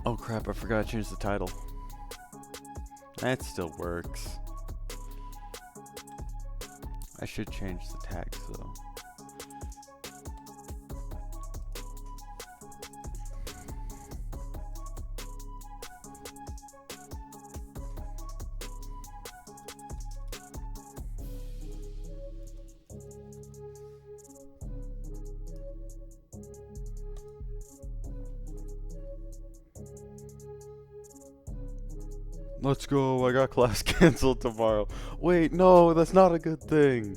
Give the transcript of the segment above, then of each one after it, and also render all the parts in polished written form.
Oh crap, I forgot to change the title. That still works. I should change the tags though. Let's go, I got class canceled tomorrow. Wait, no, that's not a good thing.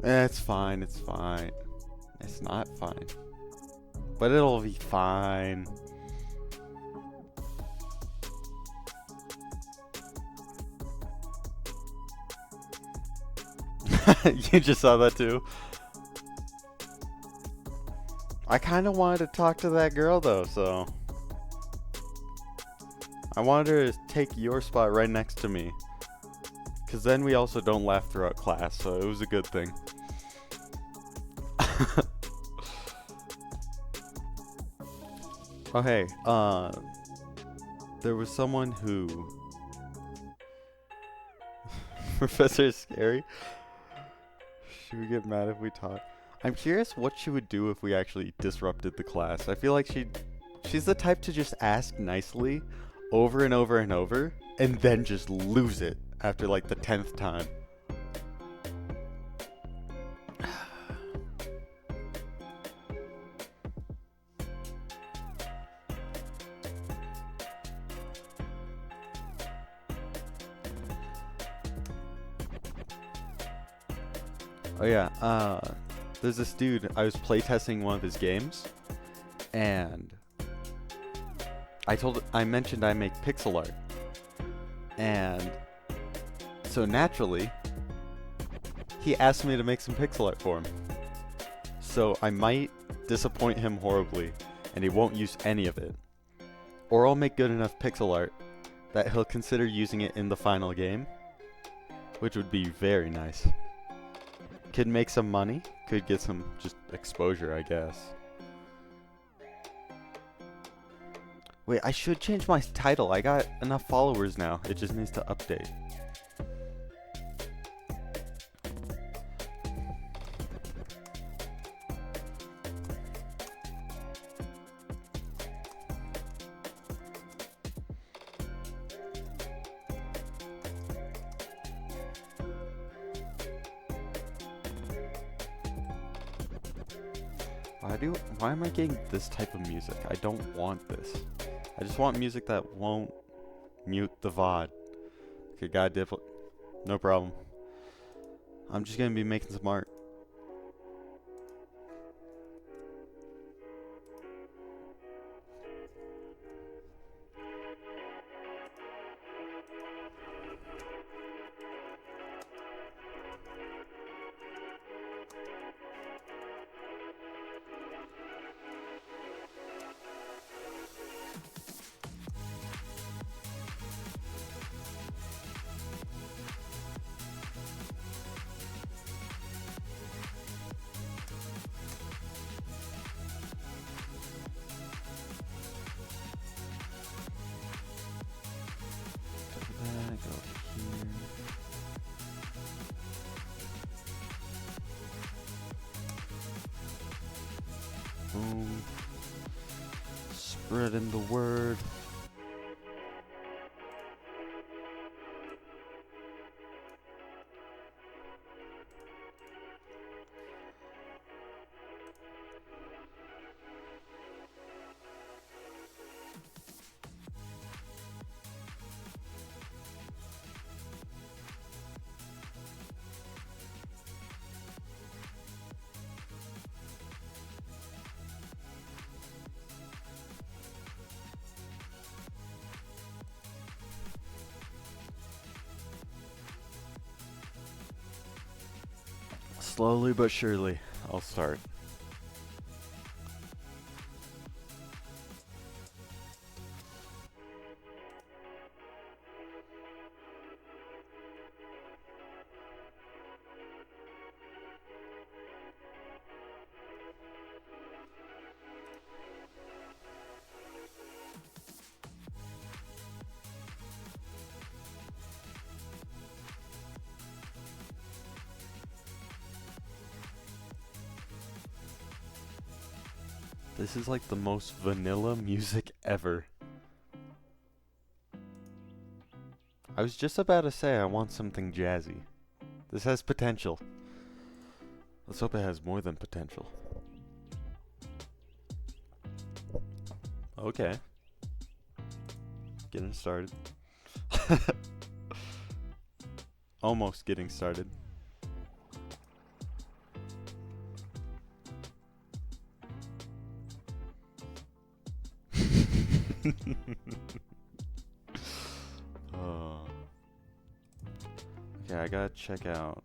It's fine, it's fine. It's not fine. But it'll be fine. You just saw that too? I kind of wanted to talk to that girl though, so. I wanted her to take your spot right next to me. Because then we also don't laugh throughout class, so it was a good thing. Oh hey, there was someone who Professor is scary. Should we get mad if we talk? I'm curious what she would do if we actually disrupted the class. I feel like she's the type to just ask nicely over and over and over and then just lose it after like the 10th time. Oh yeah, there's this dude, I was playtesting one of his games, and I mentioned I make pixel art, and so naturally, he asked me to make some pixel art for him. So I might disappoint him horribly, and he won't use any of it. Or I'll make good enough pixel art that he'll consider using it in the final game, which would be very nice. Could make some money, could get some just exposure, I guess. Wait, I should change my title. I got enough followers now. It just needs to update. Why am I getting this type of music? I don't want this. I just want music that won't mute the VOD. Okay, God dip. No problem. I'm just gonna be making some art. Boom. Spreading the word. Slowly but surely, I'll start. This is like the most vanilla music ever. I was just about to say I want something jazzy. This has potential. Let's hope it has more than potential. Okay. Getting started. Almost getting started. Okay, I gotta check out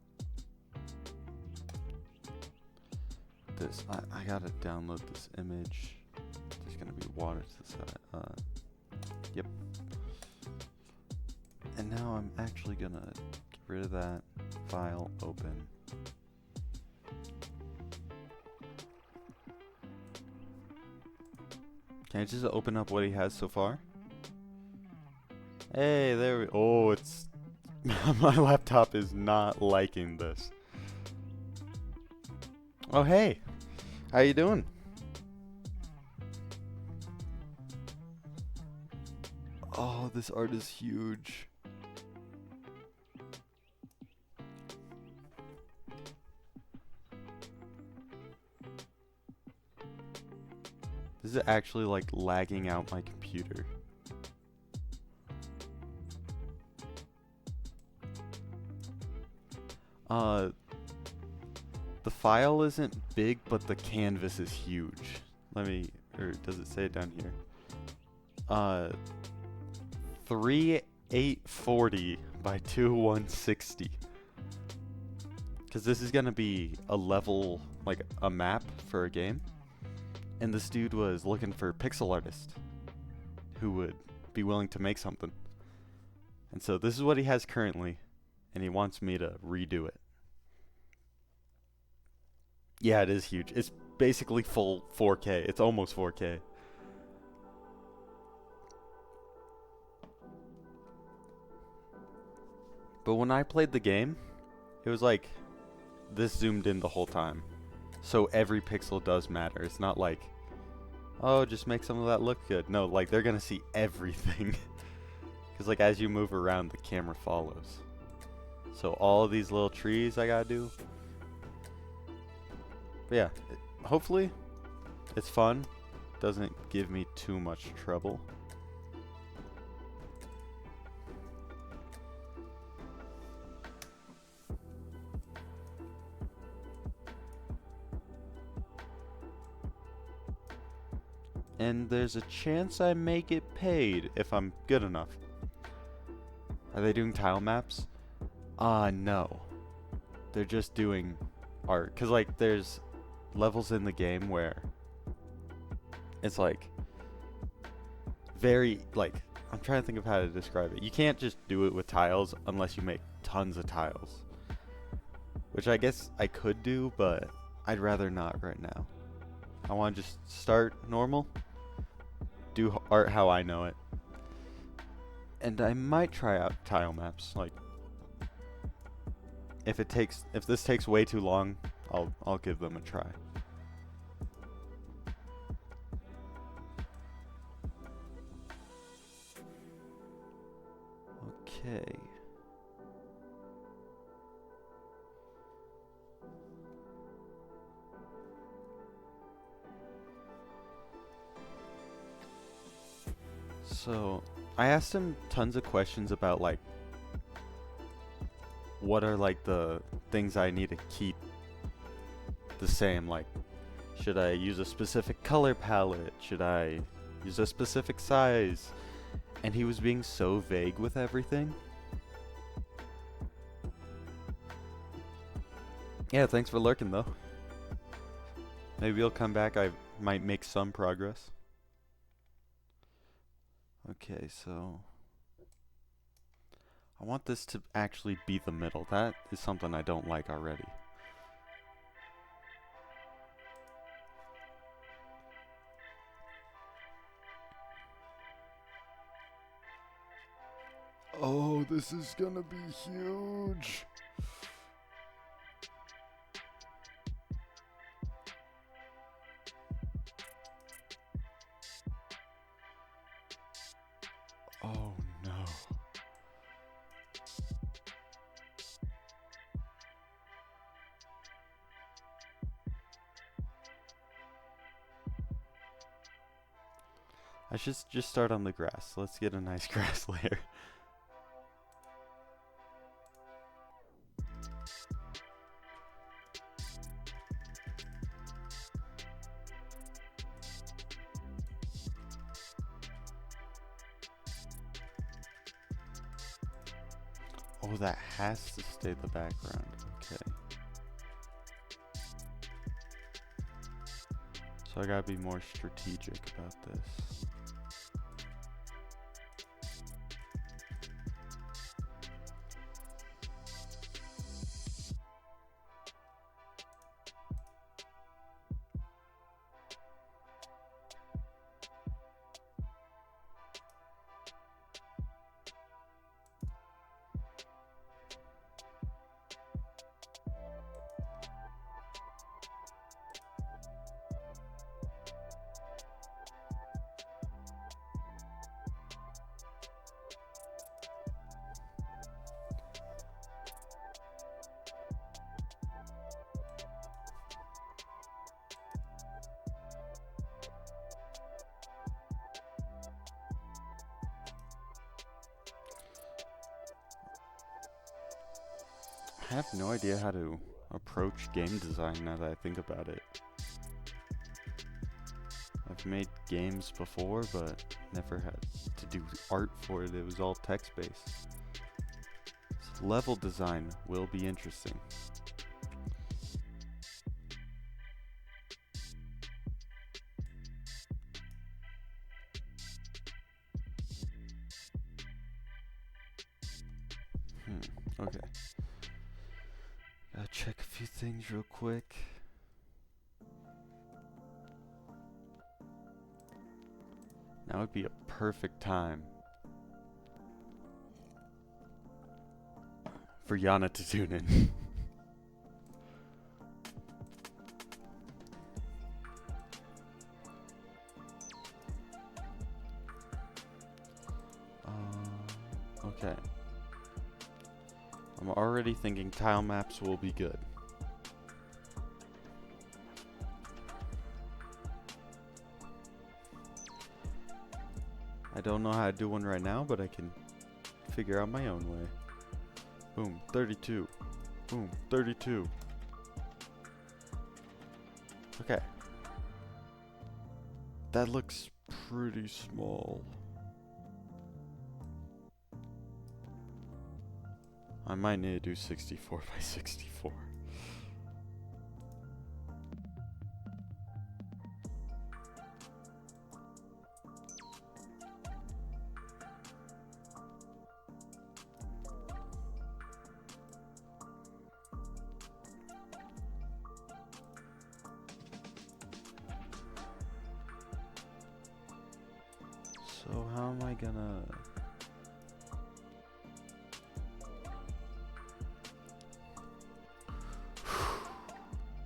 this. I gotta download this image. There's gonna be water to the side. Yep. And now I'm actually gonna get rid of that file, open. Can I just open up what he has so far? Hey, there we... Oh, it's... My laptop is not liking this. Oh, hey. How you doing? Oh, this art is huge. This is actually like lagging out my computer. The file isn't big, but the canvas is huge. Let me, or does it say it down here? 3840 by 2160. Because this is gonna be a level, like a map for a game. And this dude was looking for a pixel artist who would be willing to make something. And so this is what he has currently, and he wants me to redo it. Yeah, it is huge. It's basically full 4K. It's almost 4K. But when I played the game, it was like this zoomed in the whole time. So every pixel does matter. It's not like, oh, just make some of that look good. No, like they're gonna see everything. Because like as you move around, the camera follows. So all of these little trees I gotta do. But yeah, hopefully it's fun. Doesn't give me too much trouble. And there's a chance I may get paid if I'm good enough. Are they doing tile maps? No. They're just doing art. Cause like there's levels in the game where it's like very like, I'm trying to think of how to describe it. You can't just do it with tiles unless you make tons of tiles. Which I guess I could do, but I'd rather not right now. I want to just start normal. Do art how I know it. And I might try out tile maps. Like if this takes way too long, I'll give them a try. Okay. So, I asked him tons of questions about like what are like the things I need to keep the same, like should I use a specific color palette? Should I use a specific size? And he was being so vague with everything. Yeah, thanks for lurking though. Maybe you'll come back, I might make some progress. Okay, so I want this to actually be the middle. That is something I don't like already. Oh, this is gonna be huge. I should just start on the grass. Let's get a nice grass layer. Oh, that has to stay the background. Okay. So I gotta be more strategic about this. I have no idea how to approach game design now that I think about it. I've made games before, but never had to do art for it. It was all text-based. So level design will be interesting. Okay. Gotta check a few things real quick. Now would be a perfect time for Yana to tune in. Okay. I'm already thinking tile maps will be good. I don't know how to do one right now, but I can figure out my own way. Boom, 32. Boom, 32. Okay. That looks pretty small. I might need to do 64 by 64. So how am I gonna...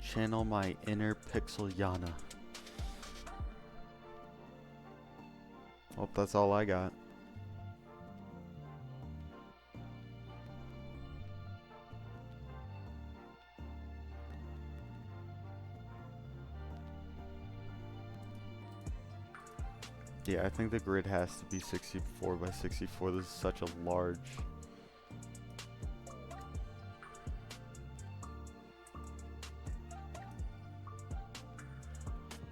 channel my inner pixel Yana. Oh, that's all I got. Yeah, I think the grid has to be 64 by 64. This is such a large...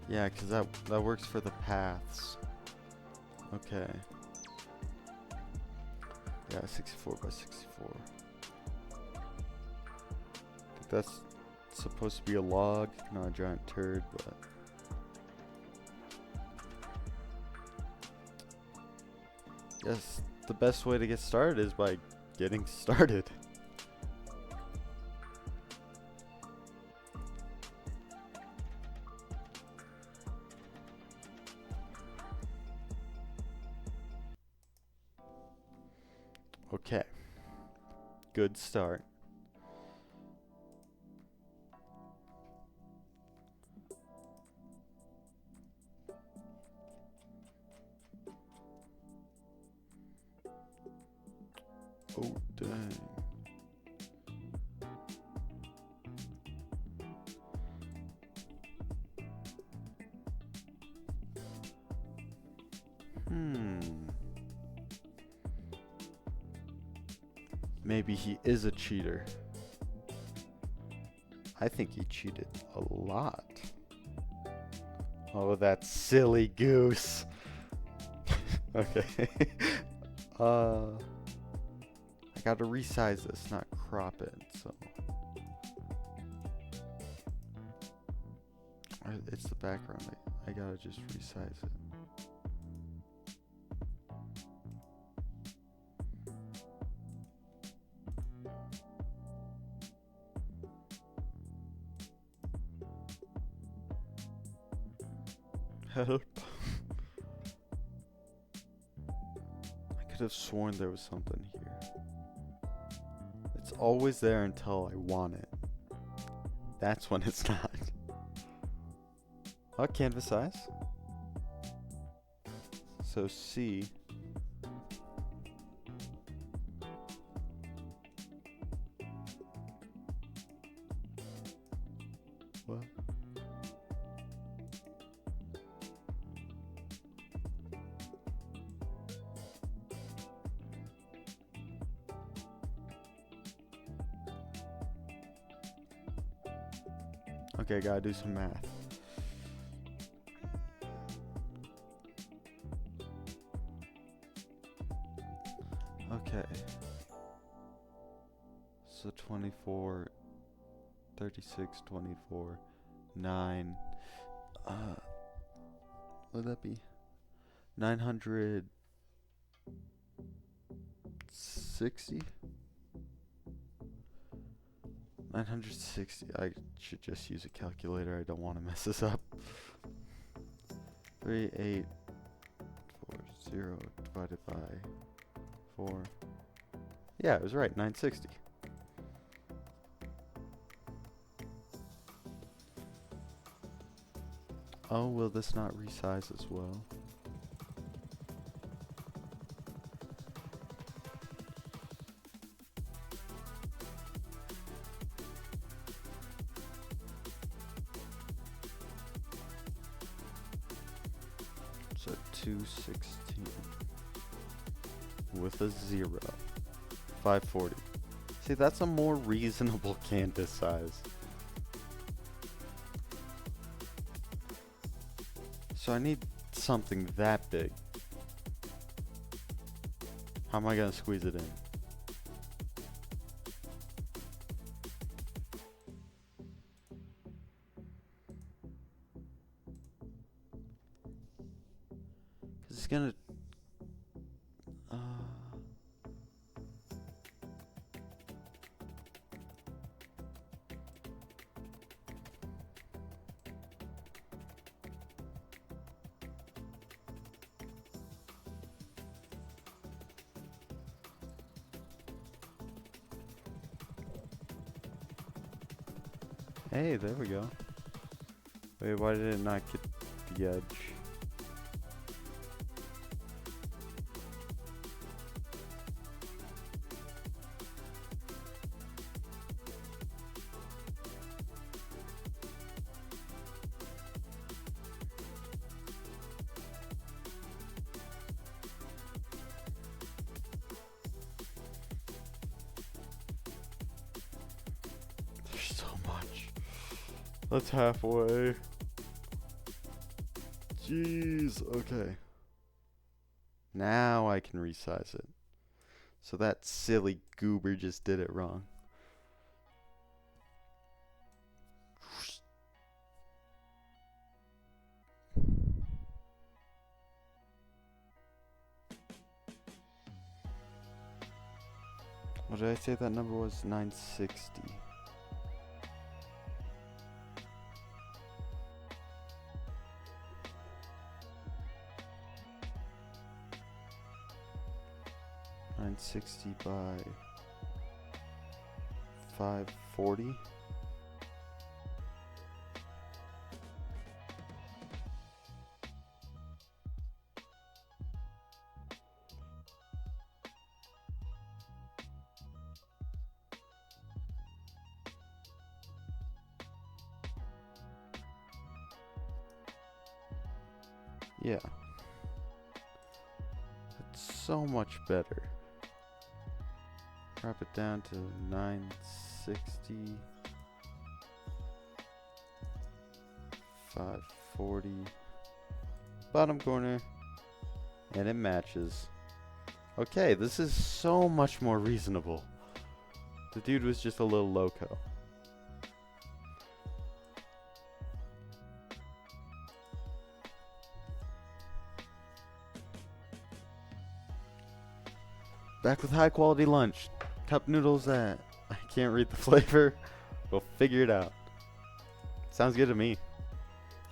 Yeah, because that works for the paths. Okay. Yeah, 64 by 64. I think that's supposed to be a log, not a giant turd, but... Yes, the best way to get started is by getting started. Okay. Good start. Oh, dang. Maybe he is a cheater. I think he cheated a lot. Oh, that silly goose. Okay. I gotta resize this, not crop it, so. It's the background. I gotta just resize it. Help. I could have sworn there was something here. It's always there until I want it. That's when it's not. Oh, canvas size. So C. What? Okay, gotta do some math. Okay. So 24, 36, 24, 9. What would that be? 960? 960. I should just use a calculator. I don't want to mess this up. 3840 divided by 4. Yeah, it was right. 960. Oh, will this not resize as well? So 216 with a 0. 540. See, that's a more reasonable canvas size. So I need something that big. How am I gonna squeeze it in? Cause it's gonna. Hey, there we go. Wait, why did it not get the edge? There's so much. That's halfway. Jeez, okay. Now I can resize it. So that silly goober just did it wrong. What did I say that number was? 960. By 540. Yeah. so much better. Drop it down to 960. 540. Bottom corner. And it matches. Okay, this is so much more reasonable. The dude was just a little loco. Back with high quality lunch. Cup noodles that I can't read the flavor. We'll figure it out. Sounds good to me.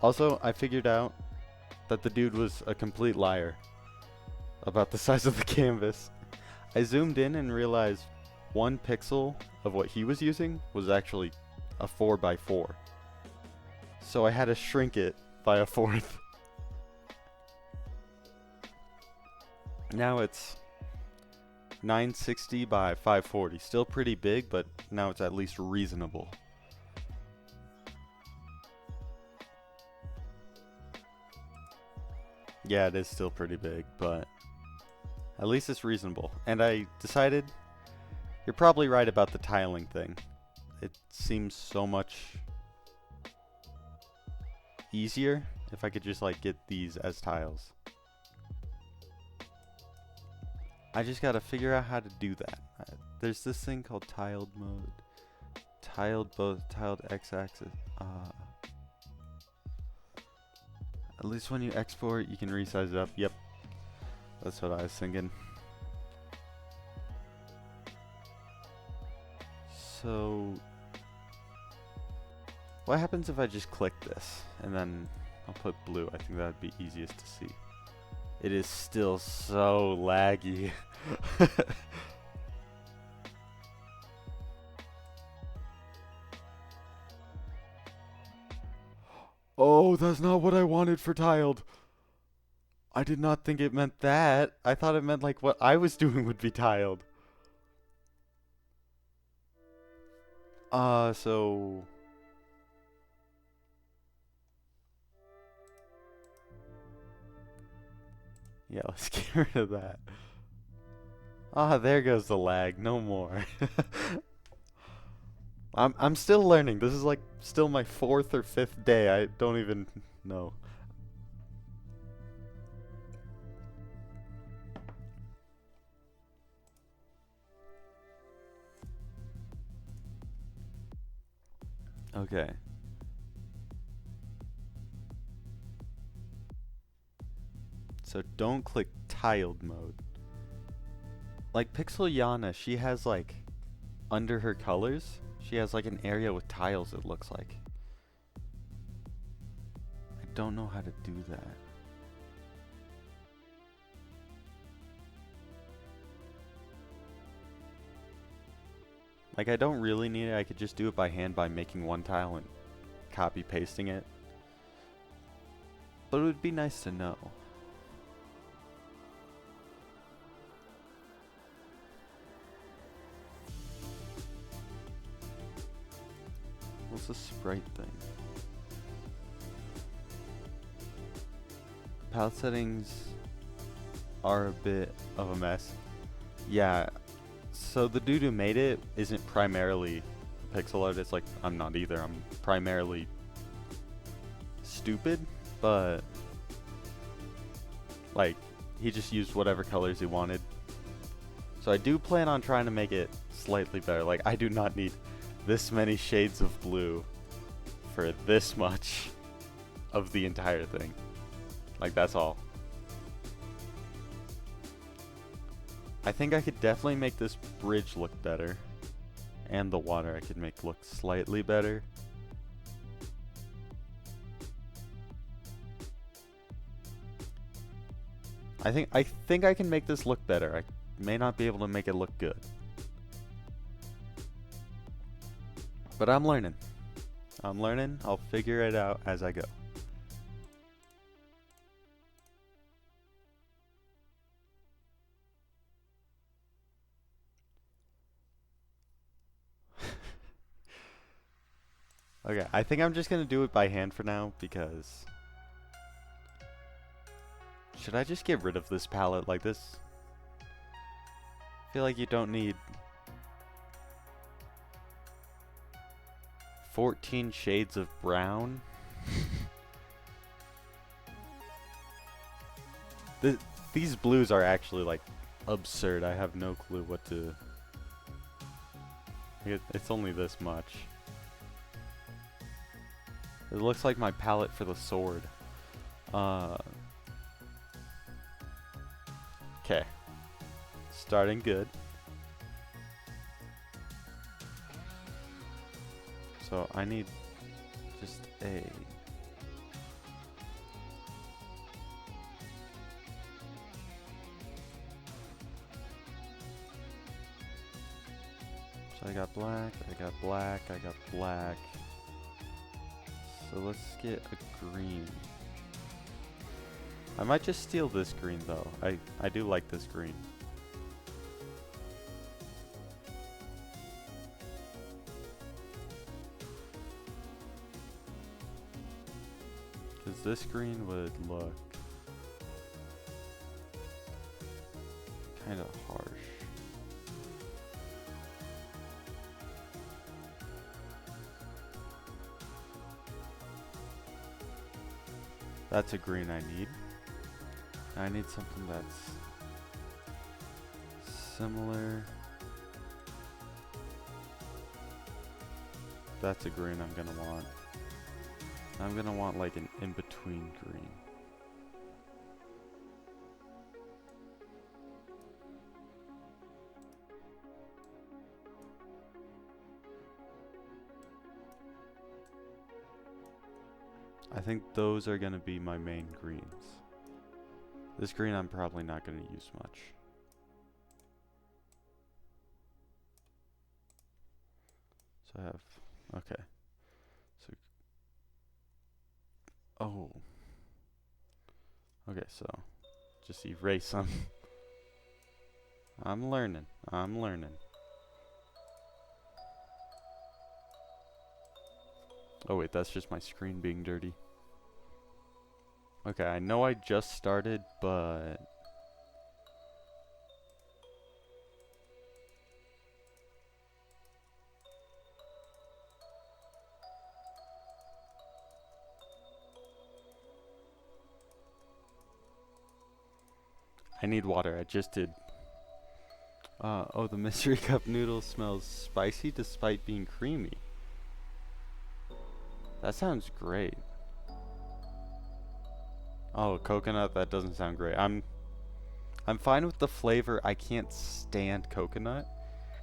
Also, I figured out that the dude was a complete liar about the size of the canvas. I zoomed in and realized 1 pixel of what he was using was actually a 4x4. So I had to shrink it by 1/4. Now it's 960 by 540. Still pretty big, but now it's at least reasonable. Yeah, it is still pretty big, but at least it's reasonable. And I decided you're probably right about the tiling thing. It seems so much easier if I could just like get these as tiles. I just gotta figure out how to do that. There's this thing called tiled mode. Tiled x-axis. At least when you export, you can resize it up. Yep. That's what I was thinking. So, what happens if I just click this and then I'll put blue? I think that'd be easiest to see. It is still so laggy. Oh, that's not what I wanted for tiled. I did not think it meant that. I thought it meant like what I was doing would be tiled. So... yeah, let's get rid of that. There goes the lag. No more. I'm still learning. This is like still my 4th or 5th day. I don't even know. Okay. So don't click tiled mode. Like Pixel Yana, she has like under her colors, she has like an area with tiles, it looks like. I don't know how to do that. Like I don't really need it. I could just do it by hand by making 1 tile and copy pasting it. But it would be nice to know. What's the sprite thing? Palette settings are a bit of a mess. Yeah, so the dude who made it isn't primarily a pixel artist. Like, I'm not either. I'm primarily stupid, but like, he just used whatever colors he wanted. So I do plan on trying to make it slightly better. Like, I do not need this many shades of blue for this much of the entire thing. Like, that's all. I think I could definitely make this bridge look better. And the water I could make look slightly better. I think I can make this look better. I may not be able to make it look good. But I'm learning. I'm learning. I'll figure it out as I go. Okay, I think I'm just gonna do it by hand for now because... should I just get rid of this palette like this? feel like you don't need 14 shades of brown. These blues are actually like absurd. I have no clue what to... It's only this much. It looks like my palette for the sword. Okay. Starting good. So I need just a... So I got black, I got black, I got black. So let's get a green. I might just steal this green though. I do like this green. Because this green would look kind of harsh. That's a green I need. I need something that's similar. That's a green I'm gonna want. I'm gonna want like an in-between green. I think those are gonna be my main greens. This green I'm probably not gonna use much. So I have, okay. So, oh. Okay, so just erase them. I'm learning. I'm learning. Oh wait, that's just my screen being dirty. Okay, I know I just started, but... I need water, I just did. Oh, the mystery cup noodle smells spicy despite being creamy. That sounds great. Oh, coconut, that doesn't sound great. I'm fine with the flavor. I can't stand coconut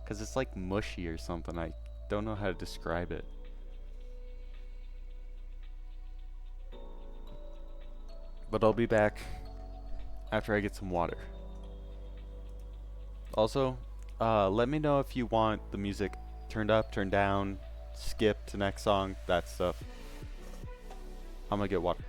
because it's like mushy or something. I don't know how to describe it. But I'll be back after I get some water. Also, let me know if you want the music turned up, turned down, skip to next song, that stuff. I'm gonna get water.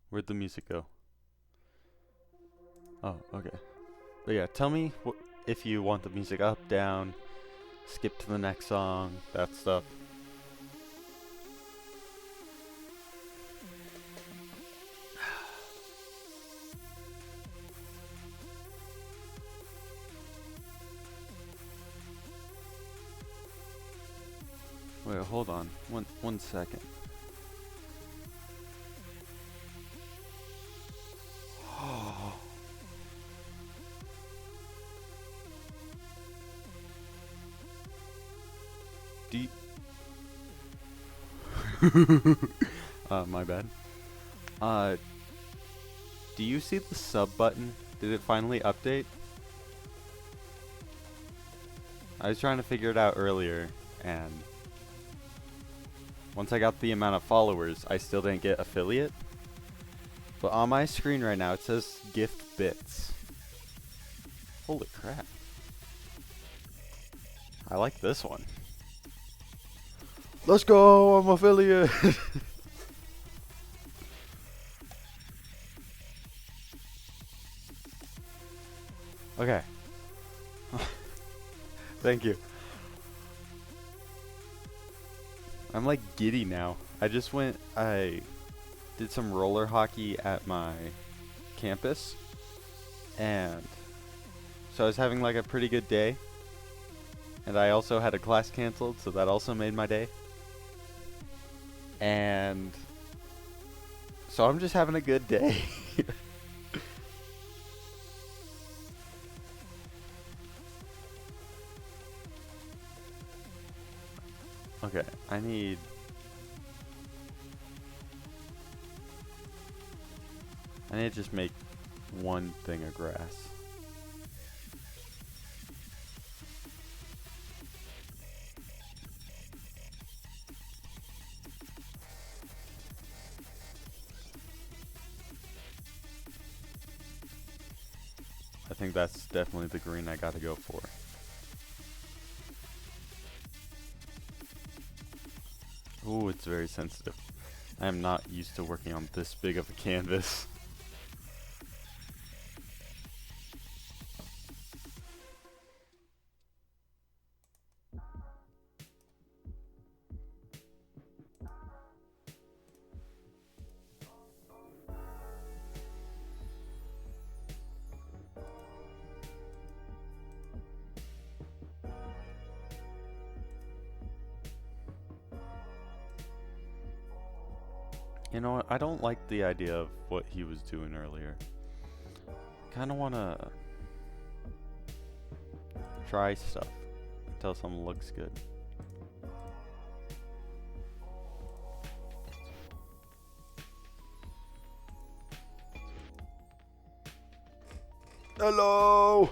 Where'd the music go? Oh, okay. But yeah, tell me if you want the music up, down, skip to the next song, that stuff. Wait, hold on. One second. Do my bad. Do you see the sub button? Did it finally update? I was trying to figure it out earlier, and once I got the amount of followers, I still didn't get affiliate. But on my screen right now, it says gift bits. Holy crap. I like this one. Let's go, I'm affiliate. Okay. Thank you. I'm like giddy now. I did some roller hockey at my campus, and so I was having like a pretty good day, and I also had a class canceled, so that also made my day. And so I'm just having a good day. Okay, I need to just make one thing of grass. I think that's definitely the green I gotta go for. Ooh, it's very sensitive. I am not used to working on this big of a canvas. You know what? I don't like the idea of what he was doing earlier. Kind of want to try stuff until something looks good. Hello!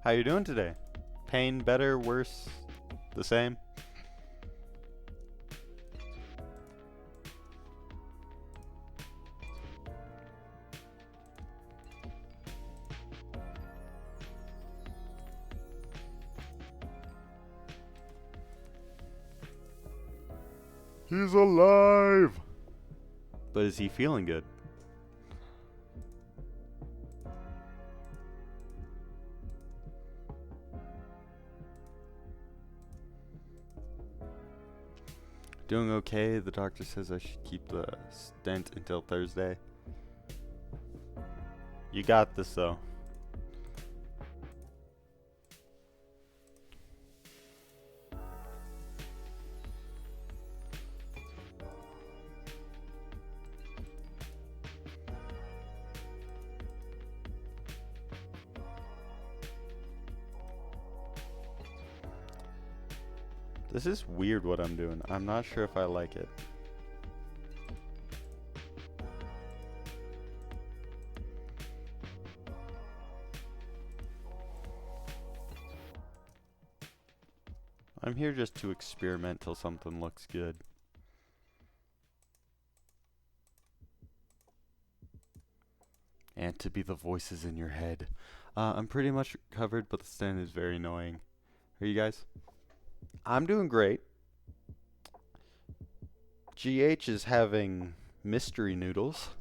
How you doing today? Pain better, worse, the same? He's alive! But is he feeling good? Doing okay. The doctor says I should keep the stent until Thursday. You got this though. This is weird what I'm doing. I'm not sure if I like it. I'm here just to experiment till something looks good. And to be the voices in your head. I'm pretty much recovered, but the stent is very annoying. Are you guys? I'm doing great. GH is having mystery noodles.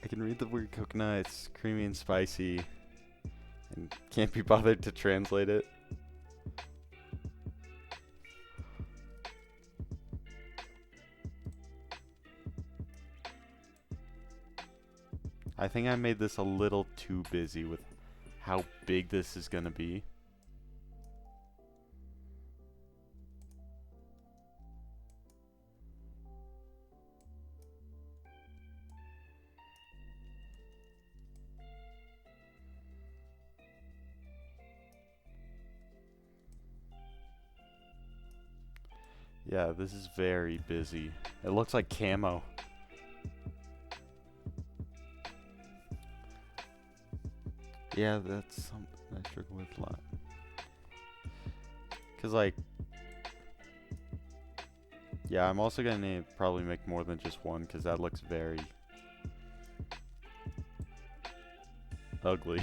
I can read the word coconut. It's creamy and spicy, and can't be bothered to translate it. I think I made this a little too busy with how big this is gonna be. Yeah, this is very busy. It looks like camo. Yeah, that's something I struggle with a lot. Cause like, yeah, I'm also gonna need to probably make more than just one, cause that looks very ugly.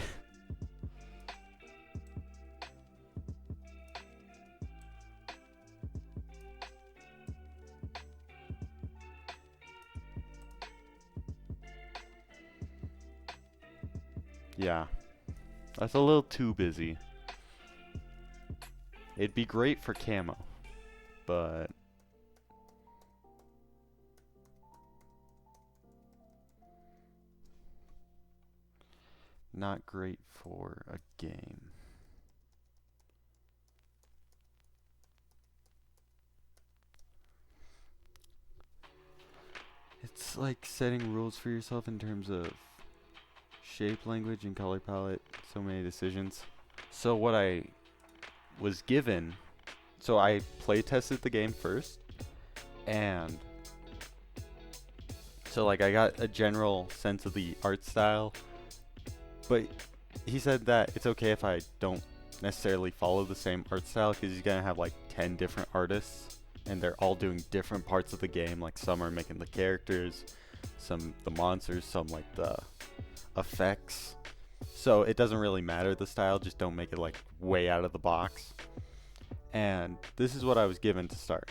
Yeah, that's a little too busy. It'd be great for camo, but not great for a game. It's like setting rules for yourself in terms of shape, language, and color palette. So many decisions. So what I was given, so I play tested the game first, and so like I got a general sense of the art style, but he said that it's okay if I don't necessarily follow the same art style, because he's gonna have like 10 different artists and they're all doing different parts of the game. Like some are making the characters, some the monsters, some like the effects. So it doesn't really matter the style, just don't make it like way out of the box. And this is what I was given to start.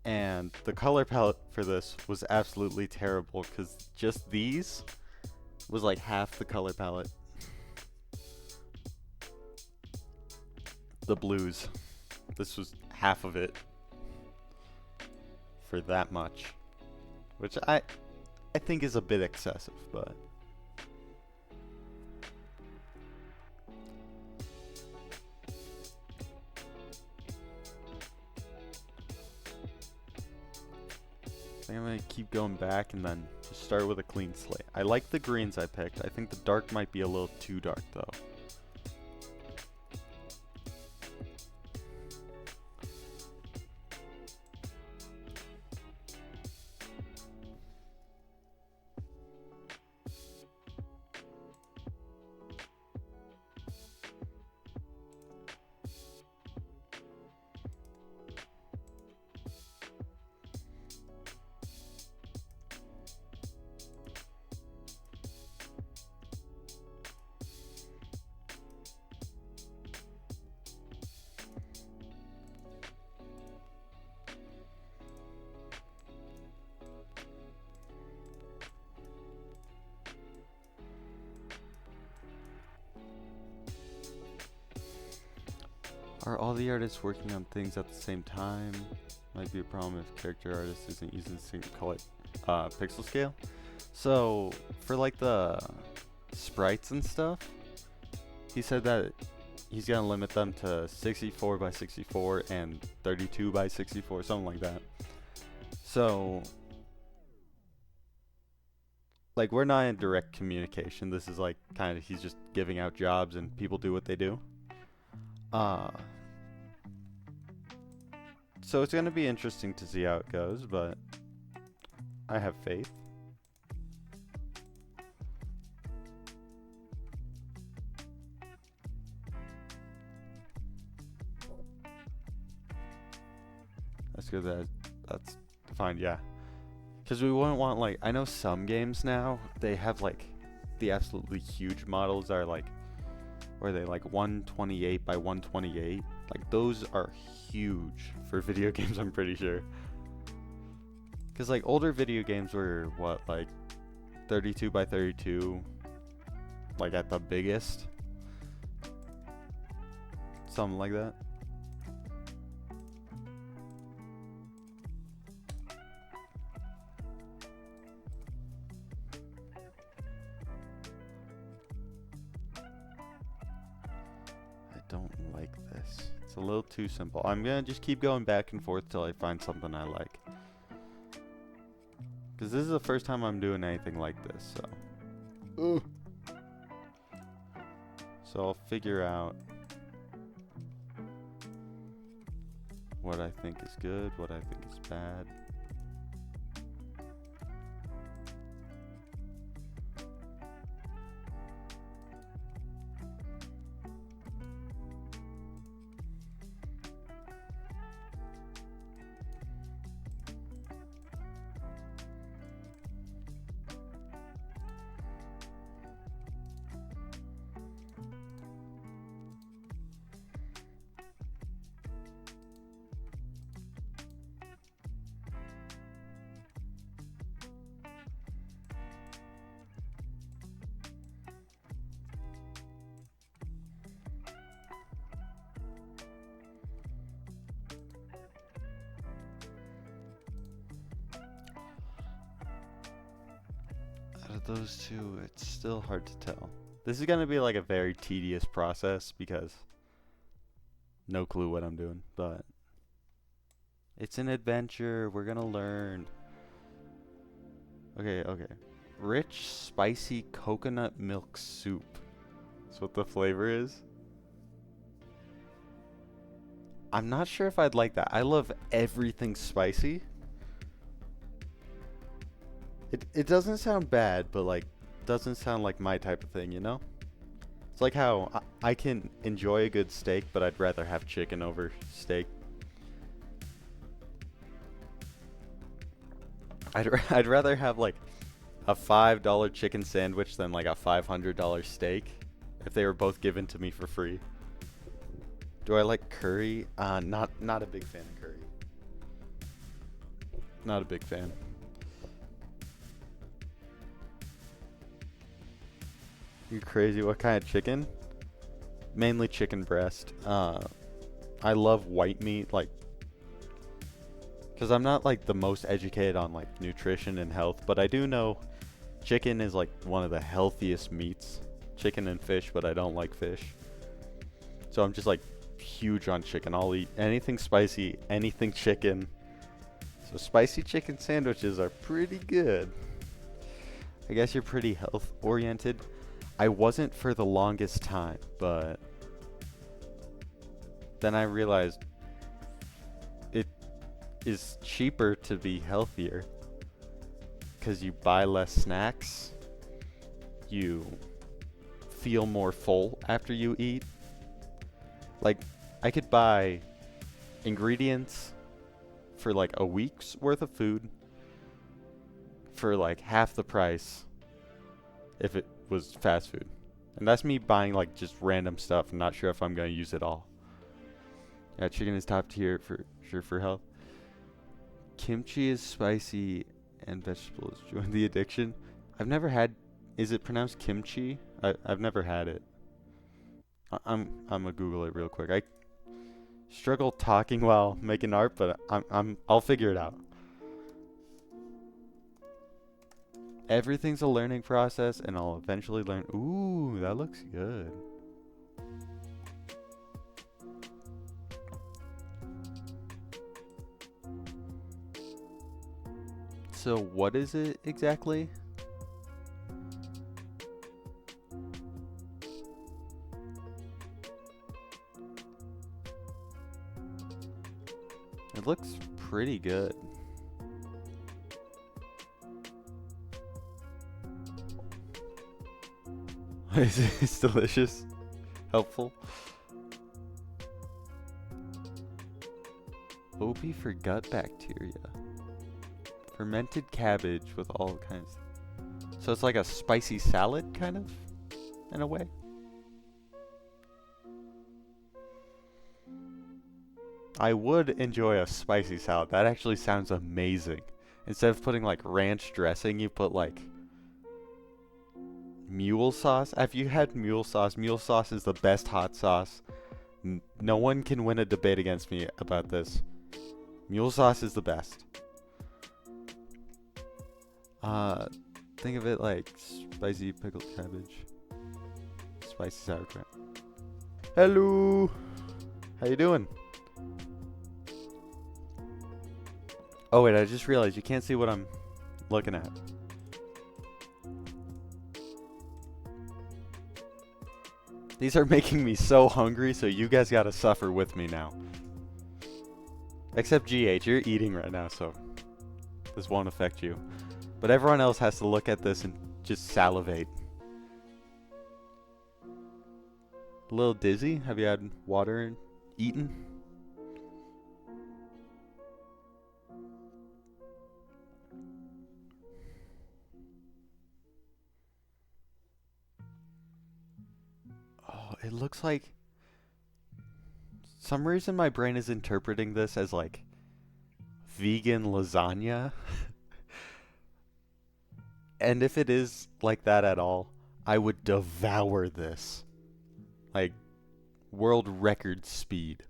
And the color palette for this was absolutely terrible, because just these was like half the color palette. The blues. This was half of it for that much, which I think is a bit excessive, but I think I'm gonna keep going back and then just start with a clean slate. I like the greens I picked. I think the dark might be a little too dark though. Are all the artists working on things at the same time? Might be a problem if character artist isn't using the same color pixel scale. So for like the sprites and stuff, he said that he's gonna limit them to 64 by 64 and 32 by 64, something like that. So like we're not in direct communication. This is like kind of he's just giving out jobs and people do what they do. So it's gonna be interesting to see how it goes, but I have faith. That's good that that's defined, yeah. Because we wouldn't want like, I know some games now, they have like the absolutely huge models are like, where they like 128 by 128. Like those are huge for video games, I'm pretty sure. Because like older video games were what, like 32 by 32, like at the biggest. Something like that. don't like this. It's a little too simple. I'm gonna just keep going back and forth till I find something I like. Because this is the first time I'm doing anything like this, so. Ooh. So I'll figure out what I think is good, what I think is bad. Out of those two, it's still hard to tell. This is gonna be like a very tedious process because no clue what I'm doing, but it's an adventure. We're gonna learn. Okay. Rich, spicy coconut milk soup. That's what the flavor is. I'm not sure if I'd like that. I love everything spicy. It doesn't sound bad, but like doesn't sound like my type of thing, you know? It's like how I can enjoy a good steak, but I'd rather have chicken over steak. I'd rather have like a $5 chicken sandwich than like a $500 steak if they were both given to me for free. Do I like curry? Not a big fan of curry. Not a big fan. You crazy? What kind of chicken? Mainly chicken breast. I love white meat, like, because I'm not like the most educated on like nutrition and health, but I do know chicken is like one of the healthiest meats. Chicken and fish, but I don't like fish. So I'm just like huge on chicken. I'll eat anything spicy, anything chicken. So spicy chicken sandwiches are pretty good. I guess you're pretty health oriented. I wasn't for the longest time, but then I realized it is cheaper to be healthier because you buy less snacks, you feel more full after you eat. Like, I could buy ingredients for like a week's worth of food for like half the price if it was fast food. And that's me buying like just random stuff and not sure if I'm going to use it all. Yeah, chicken is top tier for sure for health. Kimchi is spicy and vegetables join the addiction. I've never had. Is it pronounced kimchi? I've never had it. I'm gonna Google it real quick. I struggle talking while making art, but I'll figure it out. Everything's a learning process, and I'll eventually learn. Ooh, that looks good. So what is it exactly? It looks pretty good. It's delicious. Helpful. OP for gut bacteria. Fermented cabbage with all kinds. So it's like a spicy salad, kind of, in a way. I would enjoy a spicy salad. That actually sounds amazing. Instead of putting like ranch dressing, you put like mule sauce. Have you had mule sauce? Mule sauce is the best hot sauce. No one can win a debate against me about this. Mule sauce is the best. Think of it like spicy pickled cabbage, spicy sauerkraut. Hello. How you doing? Oh wait, I just realized you can't see what I'm looking at. These are making me so hungry, so you guys gotta suffer with me now. Except GH, you're eating right now, so this won't affect you. But everyone else has to look at this and just salivate. A little dizzy? Have you had water and eaten? Oh, it looks like... Some reason my brain is interpreting this as like vegan lasagna. And if it is like that at all, I would devour this. Like, world record speed.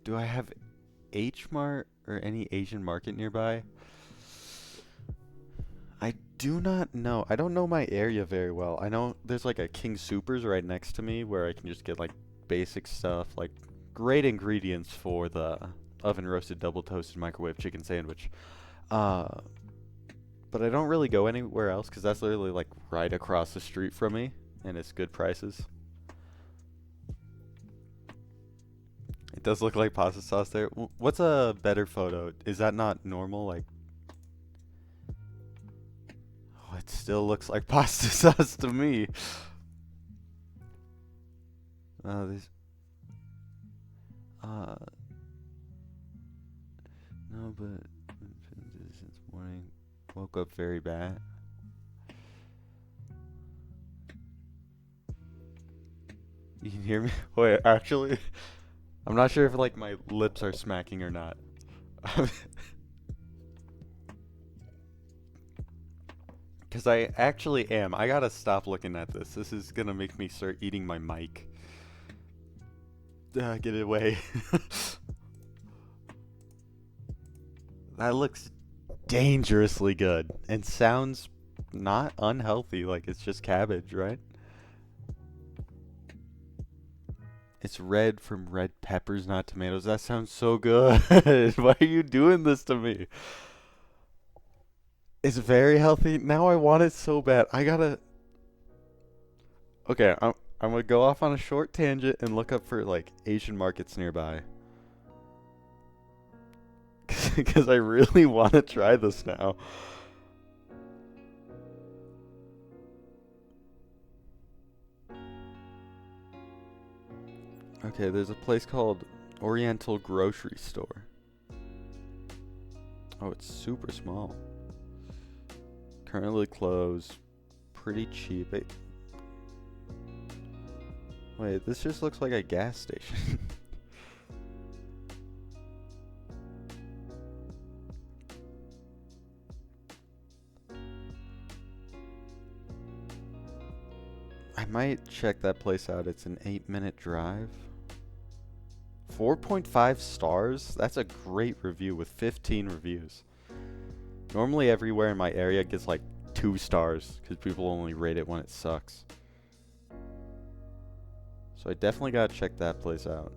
Do I have H Mart or any Asian market nearby? I do not know. I don't know my area very well. I know there's like a King Soopers right next to me where I can just get like basic stuff, like great ingredients for the oven roasted double toasted microwave chicken sandwich. But I don't really go anywhere else because that's literally like right across the street from me and it's good prices. It does look like pasta sauce there. What's a better photo? Is that not normal? Like, oh, it still looks like pasta sauce to me. This. No, but since morning, woke up very bad. You can hear me? Wait, actually, I'm not sure if like my lips are smacking or not. Because I actually am. I gotta stop looking at this. This is gonna make me start eating my mic. Get it away. That looks dangerously good and sounds not unhealthy. Like it's just cabbage, right? It's red from red peppers, not tomatoes. That sounds so good. Why are you doing this to me? It's very healthy. Now I want it so bad. I gotta... Okay, I'm gonna go off on a short tangent and look up for like Asian markets nearby. Because I really want to try this now. Okay, there's a place called Oriental Grocery Store. Oh, it's super small. Currently closed. Pretty cheap. Wait, this just looks like a gas station. I might check that place out. It's an 8-minute drive. 4.5 stars? That's a great review with 15 reviews. Normally everywhere in my area gets like 2 stars because people only rate it when it sucks. So I definitely gotta check that place out.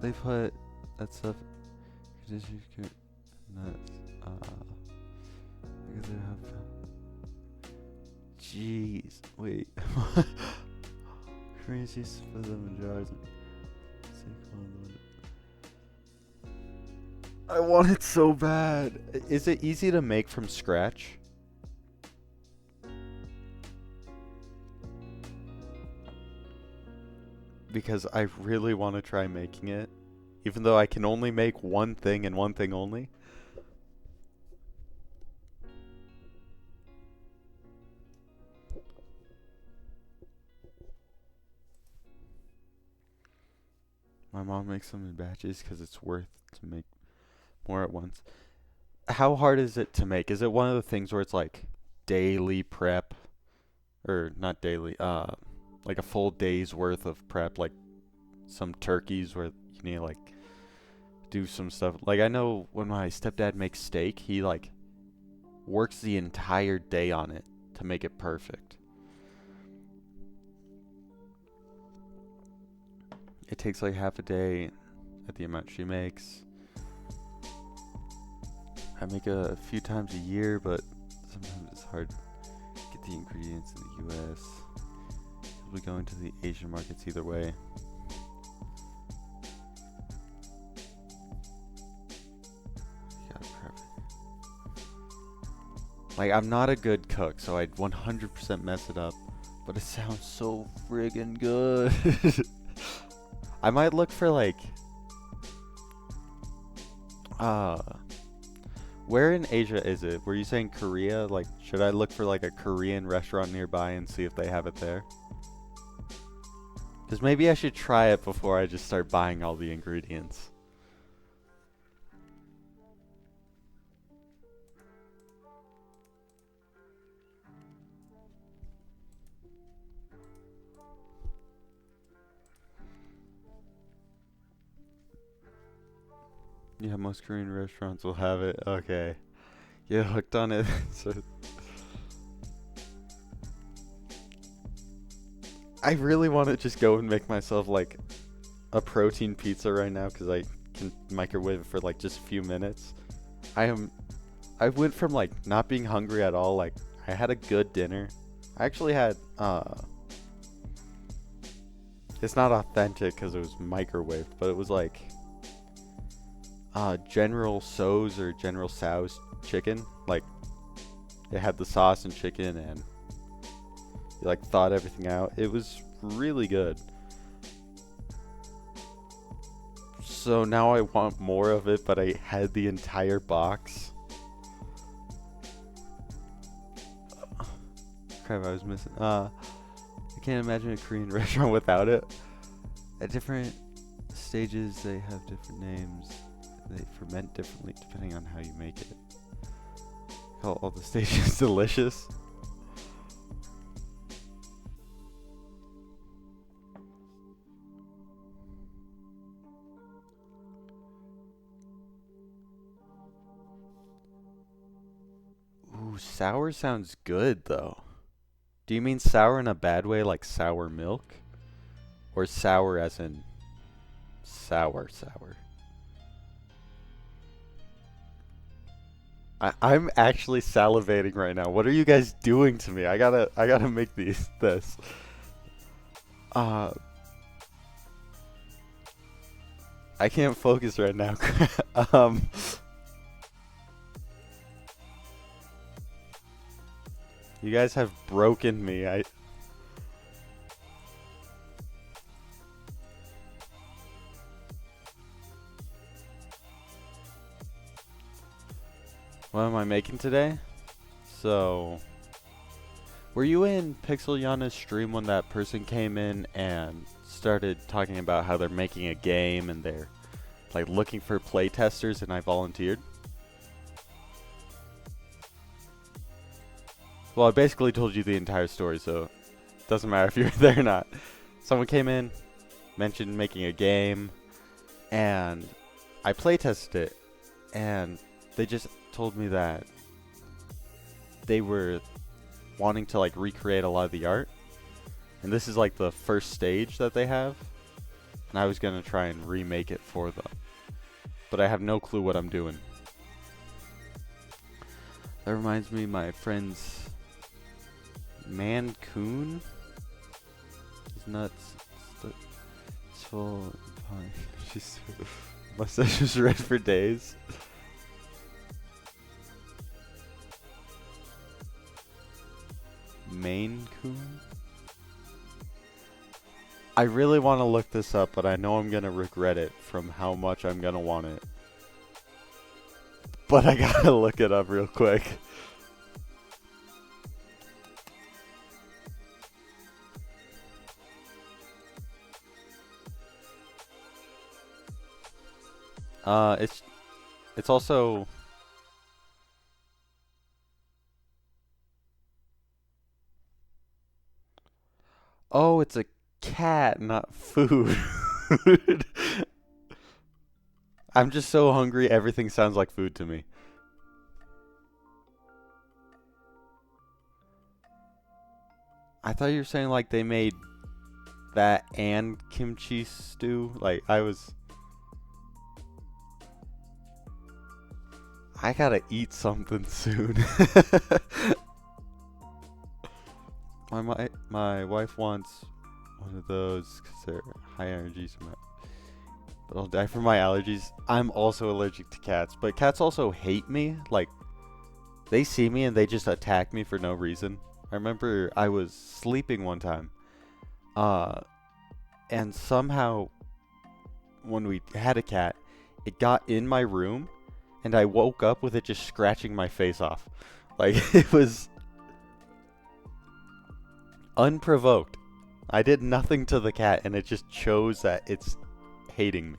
They put that stuff. Nuts. Because they have. Jeez, wait. Crazy for them in jars. I want it so bad. Is it easy to make from scratch? Because I really want to try making it, even though I can only make one thing and one thing only. My mom makes them in batches because it's worth to make more at once. How hard is it to make? Is it one of the things where it's like daily prep, or not daily, like a full day's worth of prep, like some turkeys where you need like do some stuff. Like I know when my stepdad makes steak, he like works the entire day on it to make it perfect. It takes like half a day at the amount she makes. I make a few times a year, but sometimes it's hard to get the ingredients in the US. We go into the Asian markets either way. Like, I'm not a good cook, so I'd 100% mess it up. But it sounds so friggin' good. I might look for, like... Where in Asia is it? Were you saying Korea? Like, should I look for, like, a Korean restaurant nearby and see if they have it there? Because maybe I should try it before I just start buying all the ingredients. Yeah, most Korean restaurants will have it. Okay. Yeah, hooked on it. So I really want to just go and make myself like a protein pizza right now because I can microwave it for like just a few minutes. I went from like not being hungry at all. Like I had a good dinner. I actually had it's not authentic because it was microwaved, but it was like General Tso's or General Tso's chicken. Like it had the sauce and chicken and you like thawed everything out. It was really good. So now I want more of it, but I had the entire box. Crap, I was missing. I can't imagine a Korean restaurant without it. At different stages, they have different names. They ferment differently depending on how you make it. Call all the stages delicious. Ooh, sour sounds good though. Do you mean sour in a bad way, like sour milk? Or sour as in sour? I'm actually salivating right now. What are you guys doing to me? I gotta make this. Uh, I can't focus right now. um, you guys have broken me. What am I making today? So, were you in Pixel Yana's stream when that person came in and started talking about how they're making a game and they're like looking for playtesters and I volunteered? Well, I basically told you the entire story, so it doesn't matter if you're there or not. Someone came in, mentioned making a game, and I playtested it, and they just told me that they were wanting to like recreate a lot of the art, and this is like the first stage that they have, and I was gonna try and remake it for them, but I have no clue what I'm doing. That reminds me, my friend's Mancoon is nuts. It's full. She's mustache is red for days. Maine Coon? I really want to look this up, but I know I'm going to regret it from how much I'm going to want it. But I gotta look it up real quick. It's also... Oh, it's a cat, not food. I'm just so hungry, everything sounds like food to me. I thought you were saying like they made that and kimchi stew. Like I gotta eat something soon. My wife wants one of those because they're high energy. But I'll die from my allergies. I'm also allergic to cats, but cats also hate me. Like they see me and they just attack me for no reason. I remember I was sleeping one time, uh, and somehow when we had a cat, it got in my room, and I woke up with it just scratching my face off. Like it was unprovoked. I did nothing to the cat, and it just chose that it's hating me.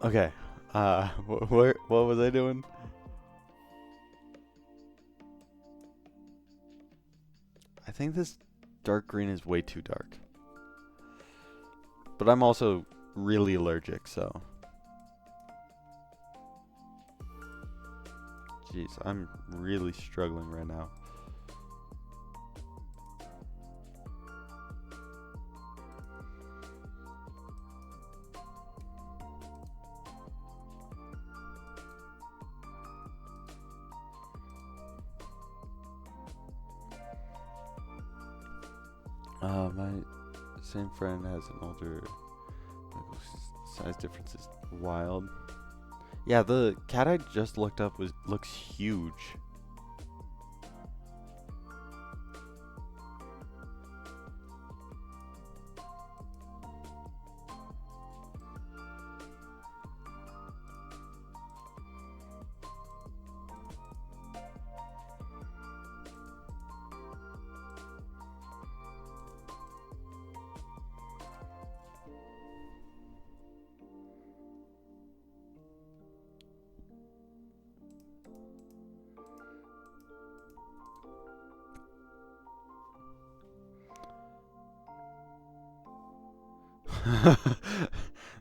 Okay. What was I doing? I think this dark green is way too dark. But I'm also really allergic, so. Jeez, I'm really struggling right now. My same friend has an older size difference is wild. Yeah, the cat I just looked up looks huge.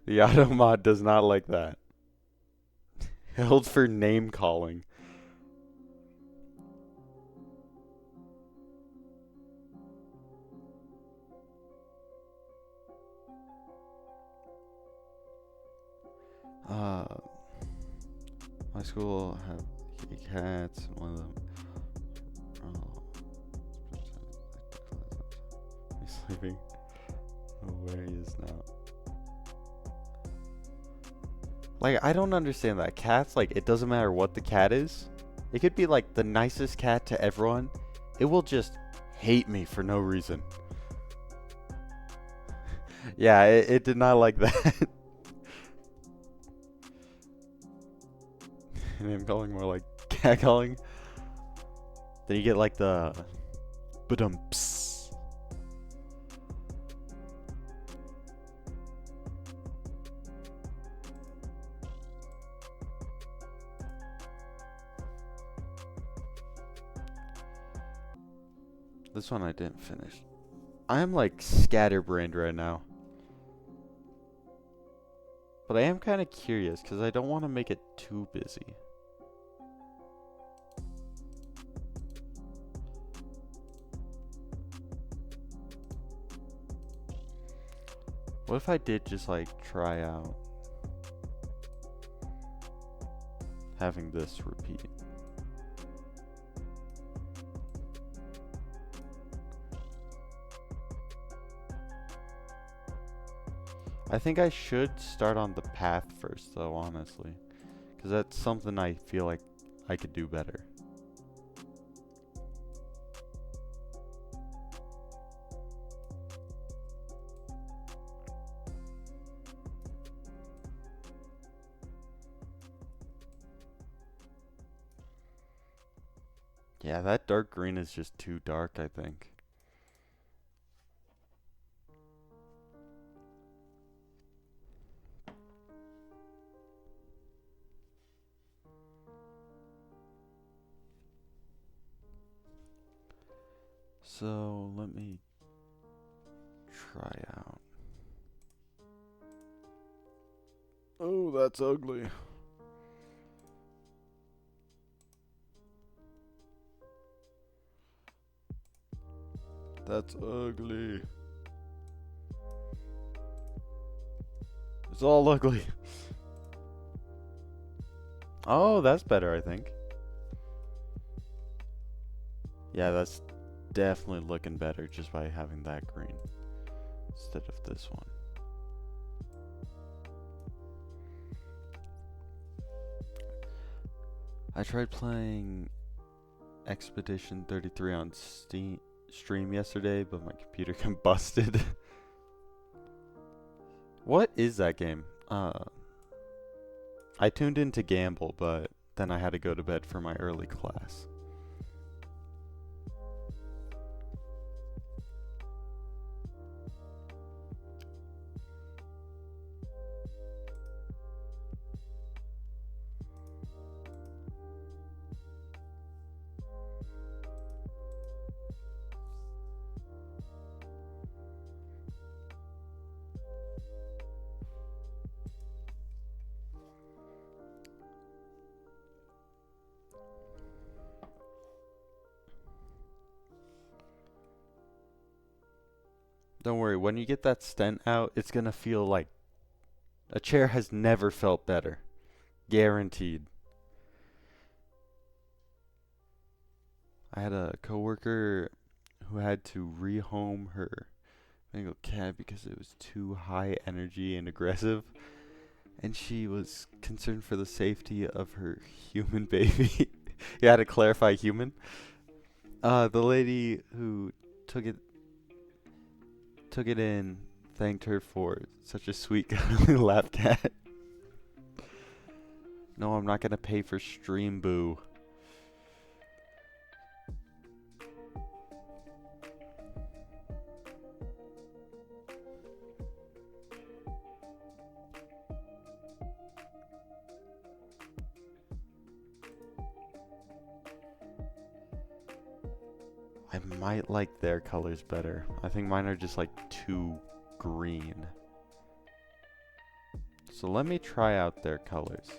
The auto mod does not like that. Held for name calling. Uh, my school have kitty cats. One of them. Oh, he's sleeping. Oh, where he is now. Like, I don't understand that. Cats, like, it doesn't matter what the cat is. It could be, like, the nicest cat to everyone. It will just hate me for no reason. Yeah, it did not like that. Name calling more like cat calling. Then you get, like, the... Ba-dum-ps. This one I didn't finish. I'm like scatterbrained right now. But I am kind of curious because I don't want to make it too busy. What if I did just like try out having this repeat? I think I should start on the path first, though, honestly. Because that's something I feel like I could do better. Yeah, that dark green is just too dark, I think. So, let me try out. Oh, that's ugly. That's ugly. It's all ugly. Oh, that's better, I think. Yeah, that's definitely looking better just by having that green instead of this one. I tried playing Expedition 33 on stream yesterday, but my computer combusted. What is that game? I tuned in to gamble, but then I had to go to bed for my early class. Don't worry, when you get that stent out, it's gonna feel like a chair has never felt better. Guaranteed. I had a coworker who had to rehome her Bengal cat because it was too high energy and aggressive, and she was concerned for the safety of her human baby. You had to clarify human. The lady who took it in thanked her for such a sweet cuddly lap cat. No, I'm not gonna pay for Stream Boo. I might like their colors better. I think mine are just like too green. So let me try out their colors.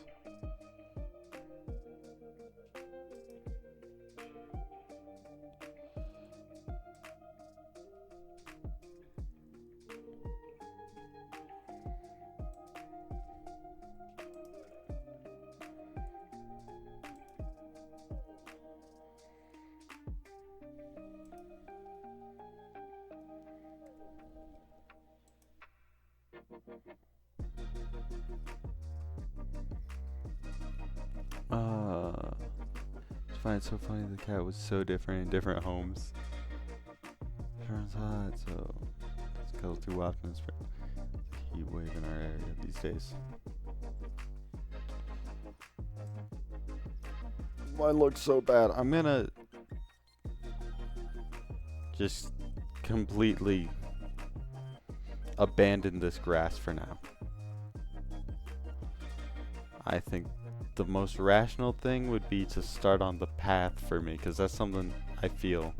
I find it so funny the cat was so different in different homes. Turns hot, so it's killed too often. It's a heat wave in our area these days. Mine looks so bad. I'm gonna just completely abandon this grass for now. I think the most rational thing would be to start on the path for me, because that's something I feel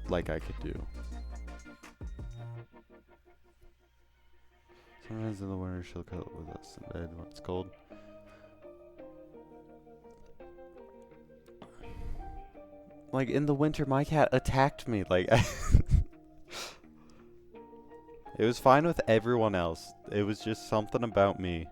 like I could do. Sometimes in the winter she'll cuddle with us in bed when it's cold. Like in the winter my cat attacked me, like it was fine with everyone else. It was just something about me.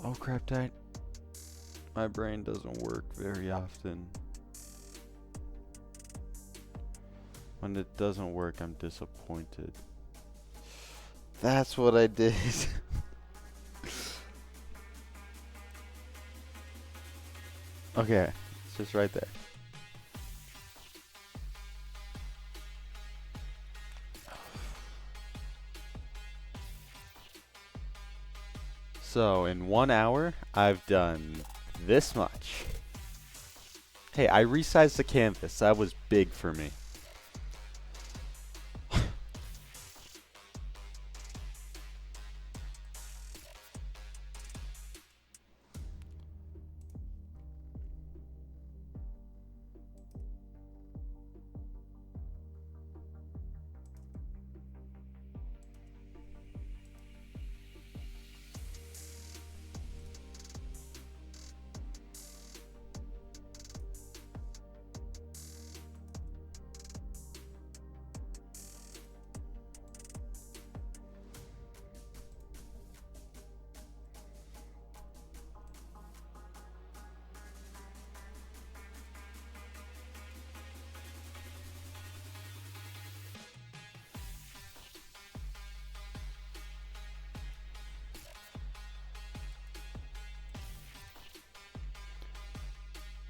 Oh crap, Dad. My brain doesn't work very often. When it doesn't work, I'm disappointed. That's what I did. Okay, it's just right there. So in 1 hour, I've done this much. Hey, I resized the canvas. That was big for me.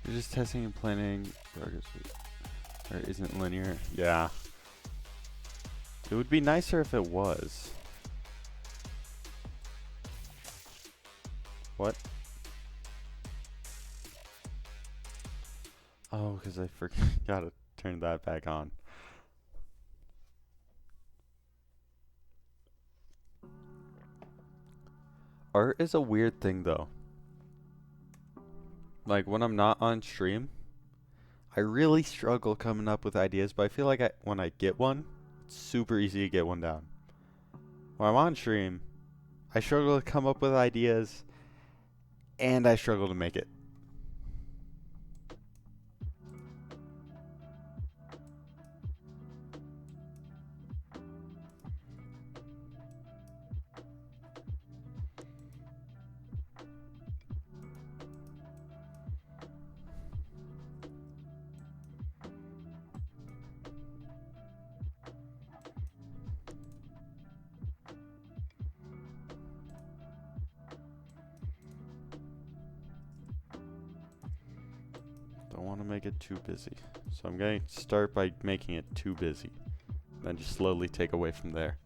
You're just testing and planning progress or isn't linear. Yeah. It would be nicer if it was. What? Oh, because I forgot to turn that back on. Art is a weird thing though. Like when I'm not on stream, I really struggle coming up with ideas, but I feel like when I get one, it's super easy to get one down. When I'm on stream, I struggle to come up with ideas, and I struggle to make it. Don't want to make it too busy. So I'm going to start by making it too busy. Then just slowly take away from there.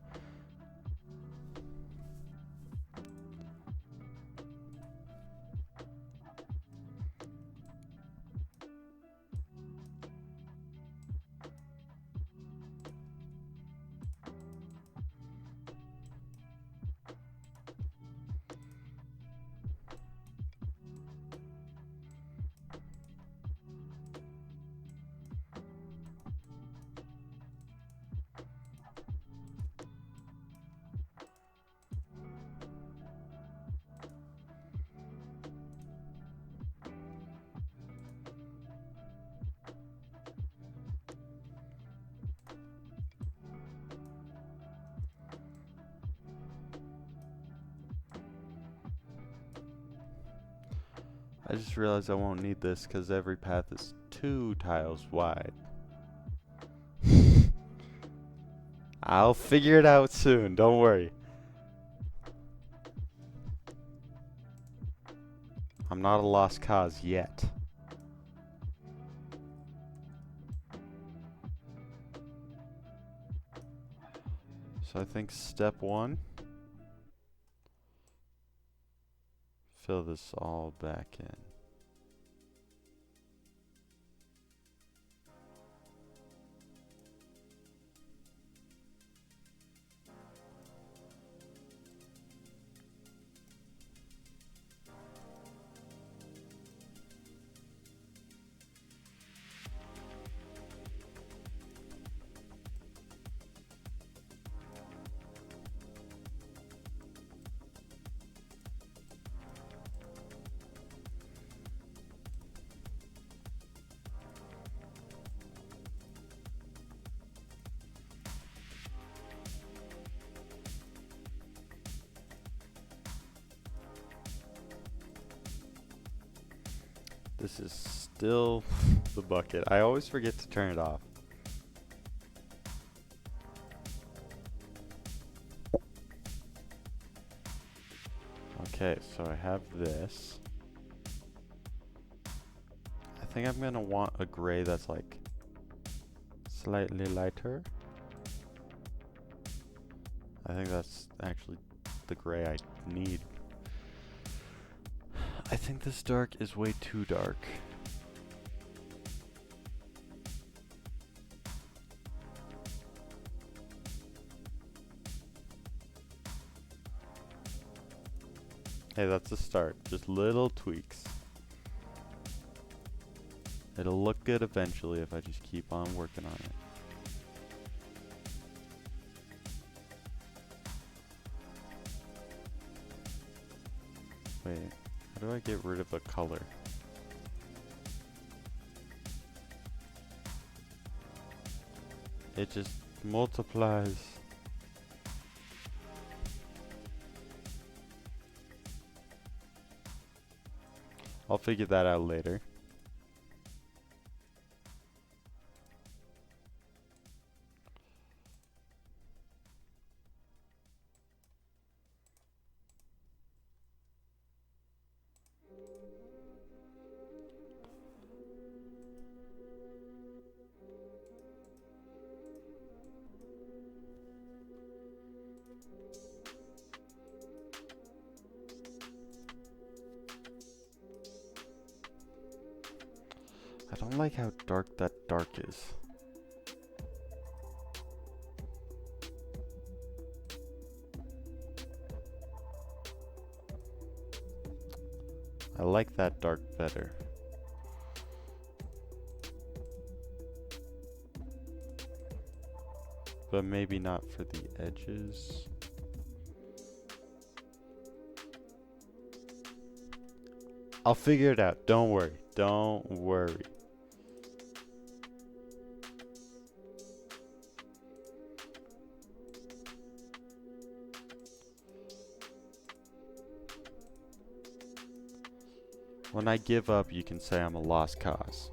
I just realized I won't need this because every path is 2 tiles wide. I'll figure it out soon, don't worry. I'm not a lost cause yet. So I think step 1, fill this all back in. This is still the bucket. I always forget to turn it off. Okay, so I have this. I think I'm gonna want a gray that's like slightly lighter. I think that's actually the gray I need. I think this dark is way too dark. Hey, that's a start. Just little tweaks. It'll look good eventually if I just keep on working on it. Wait, how do I get rid of a color? It just multiplies. I'll figure that out later. I don't like how dark that dark is. I like that dark better. But maybe not for the edges. I'll figure it out. Don't worry. Don't worry. When I give up, you can say I'm a lost cause.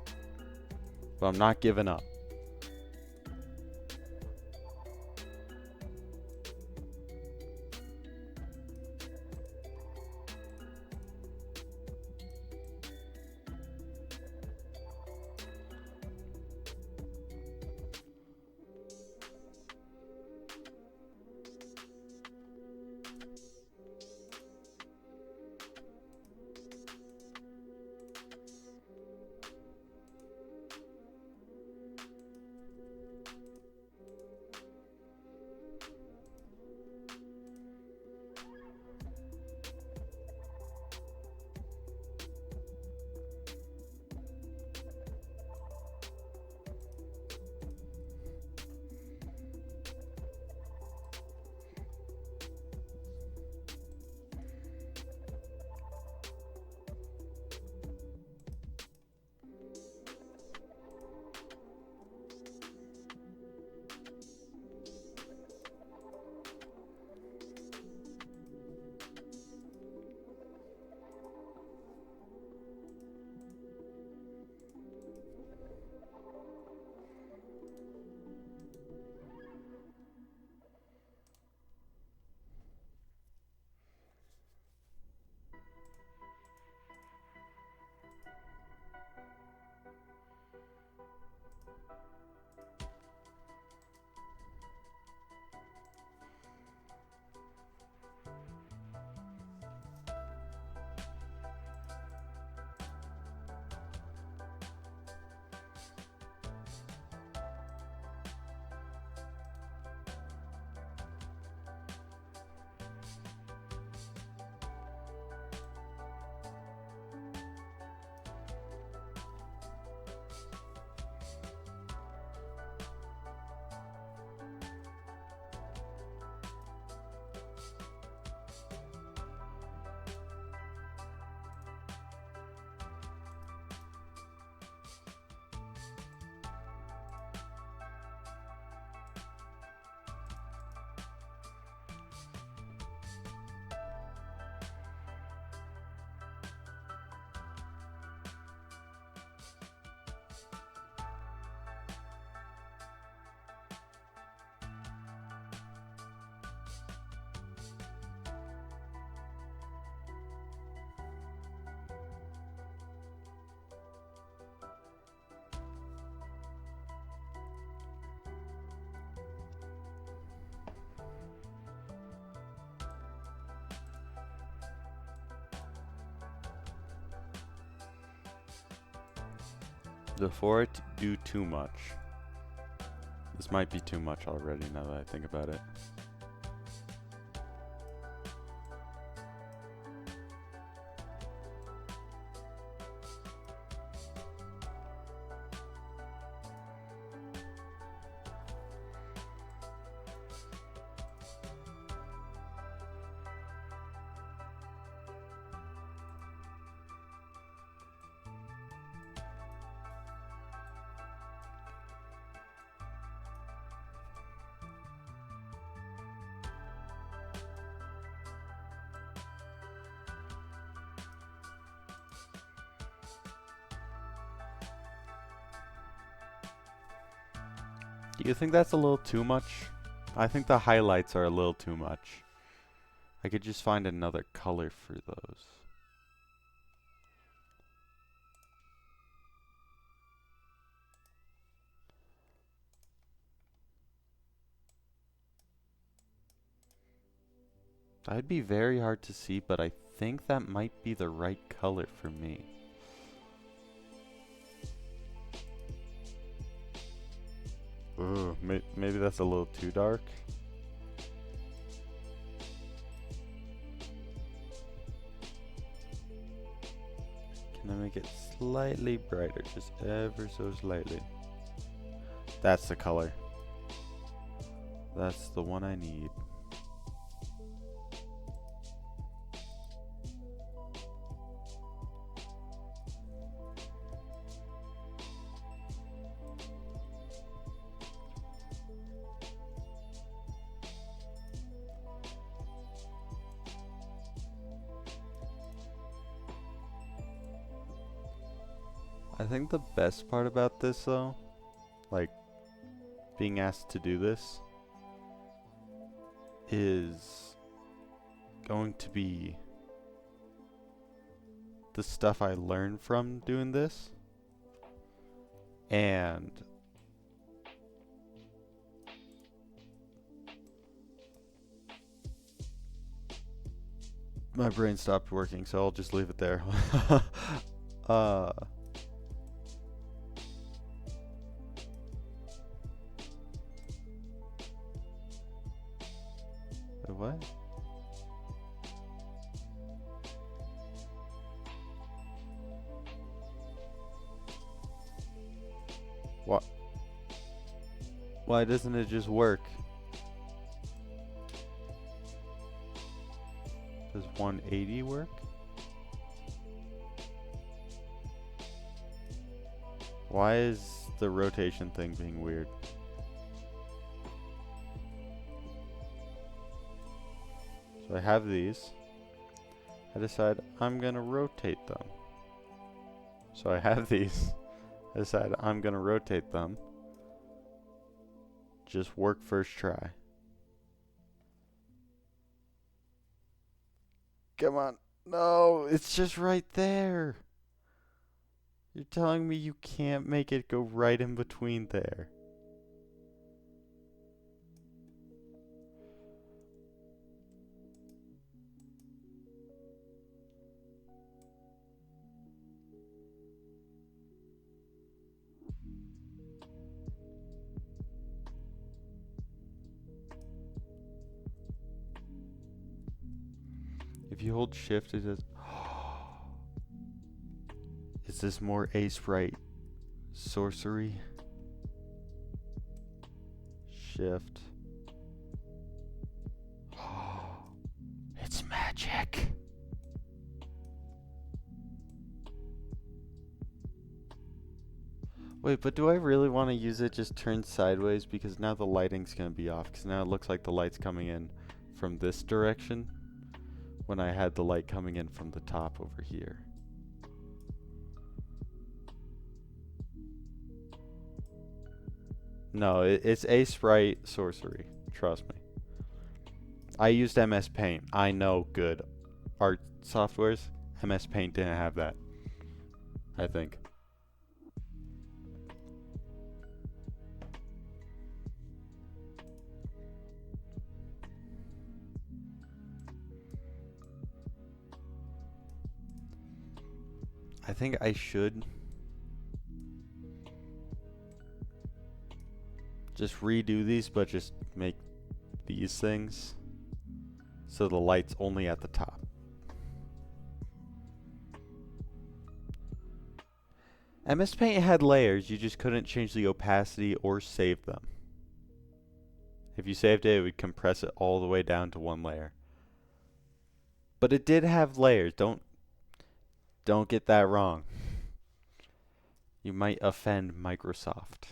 But I'm not giving up. Before it do too much. This might be too much already now that I think about it. Do you think that's a little too much? I think the highlights are a little too much. I could just find another color for those. That'd be very hard to see, but I think that might be the right color for me. Ugh, maybe that's a little too dark. Can I make it slightly brighter, just ever so slightly? That's the color. That's the one I need. I think the best part about this though, like being asked to do this, is going to be the stuff I learned from doing this, and my brain stopped working, so I'll just leave it there. What? What? Why doesn't it just work? Does 180 work? Why is the rotation thing being weird? So I have these. I decide I'm gonna rotate them. So I have these. I decide I'm gonna rotate them. Just work first try. Come on. No, it's just right there. You're telling me you can't make it go right in between there. If you hold shift, it says, is this more ace right sorcery? Shift. It's magic. Wait, but do I really want to use it just turned sideways? Because now the lighting's going to be off. Because now it looks like the light's coming in from this direction, when I had the light coming in from the top over here. No, it's ace right sorcery. Trust me. I used MS Paint. I know good art softwares. MS Paint didn't have that, I think. I think I should just redo these, but just make these things so the light's only at the top. MS Paint had layers, you just couldn't change the opacity or save them. If you saved it, it would compress it all the way down to one layer. But it did have layers. Don't get that wrong. You might offend Microsoft.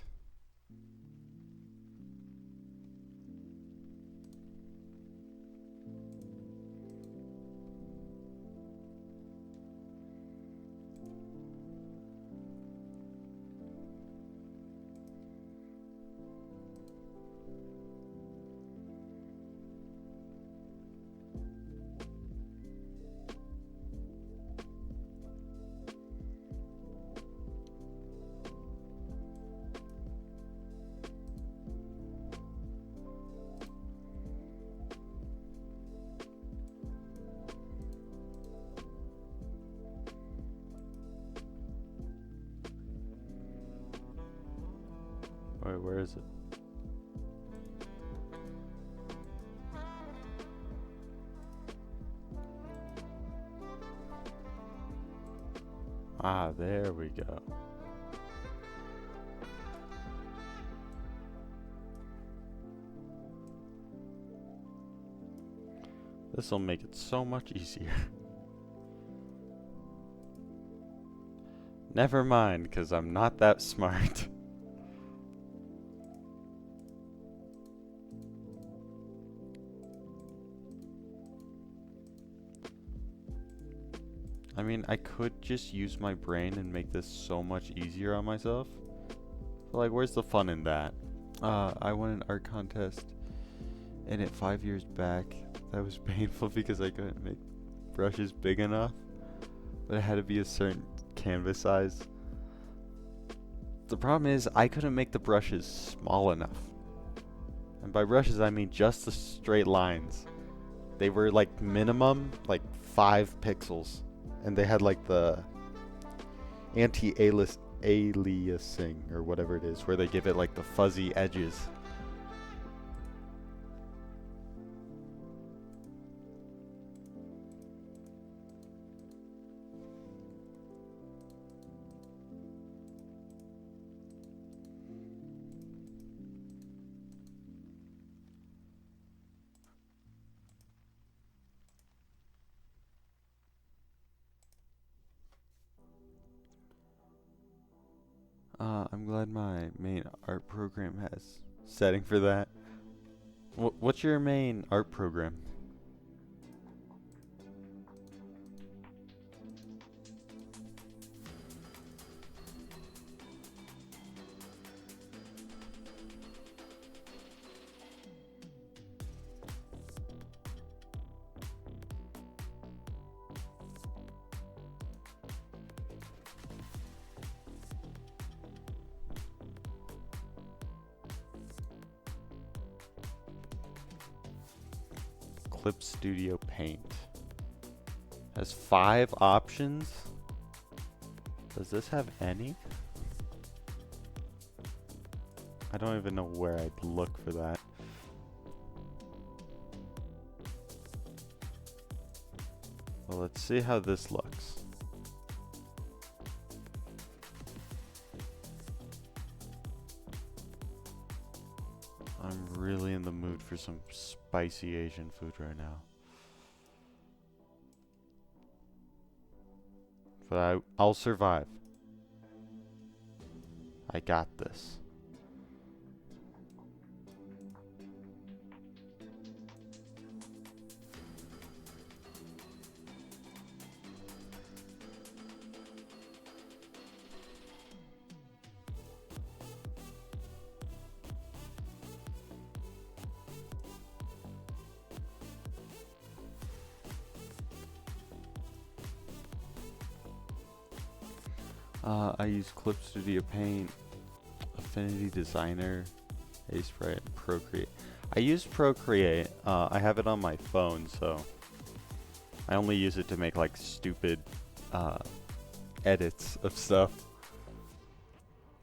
Wait, where is it? Ah, there we go. This will make it so much easier. Never mind, because I'm not that smart. I mean, I could just use my brain and make this so much easier on myself. But like, where's the fun in that? I won an art contest in it 5 years back. That was painful because I couldn't make brushes big enough. But it had to be a certain canvas size. The problem is, I couldn't make the brushes small enough. And by brushes, I mean just the straight lines. They were like minimum, like 5 pixels. And they had like the anti-aliasing or whatever it is, where they give it like the fuzzy edges. I'm glad my main art program has setting for that. What's your main art program? Clip Studio Paint has 5 options. Does this have any? I don't even know where I'd look for that. Well, let's see how this looks. I'm really in the mood for some spicy Asian food right now. But I'll survive. I got this. I use Clip Studio Paint, Affinity Designer, Spray, and Procreate. I use Procreate. I have it on my phone, so I only use it to make like stupid edits of stuff.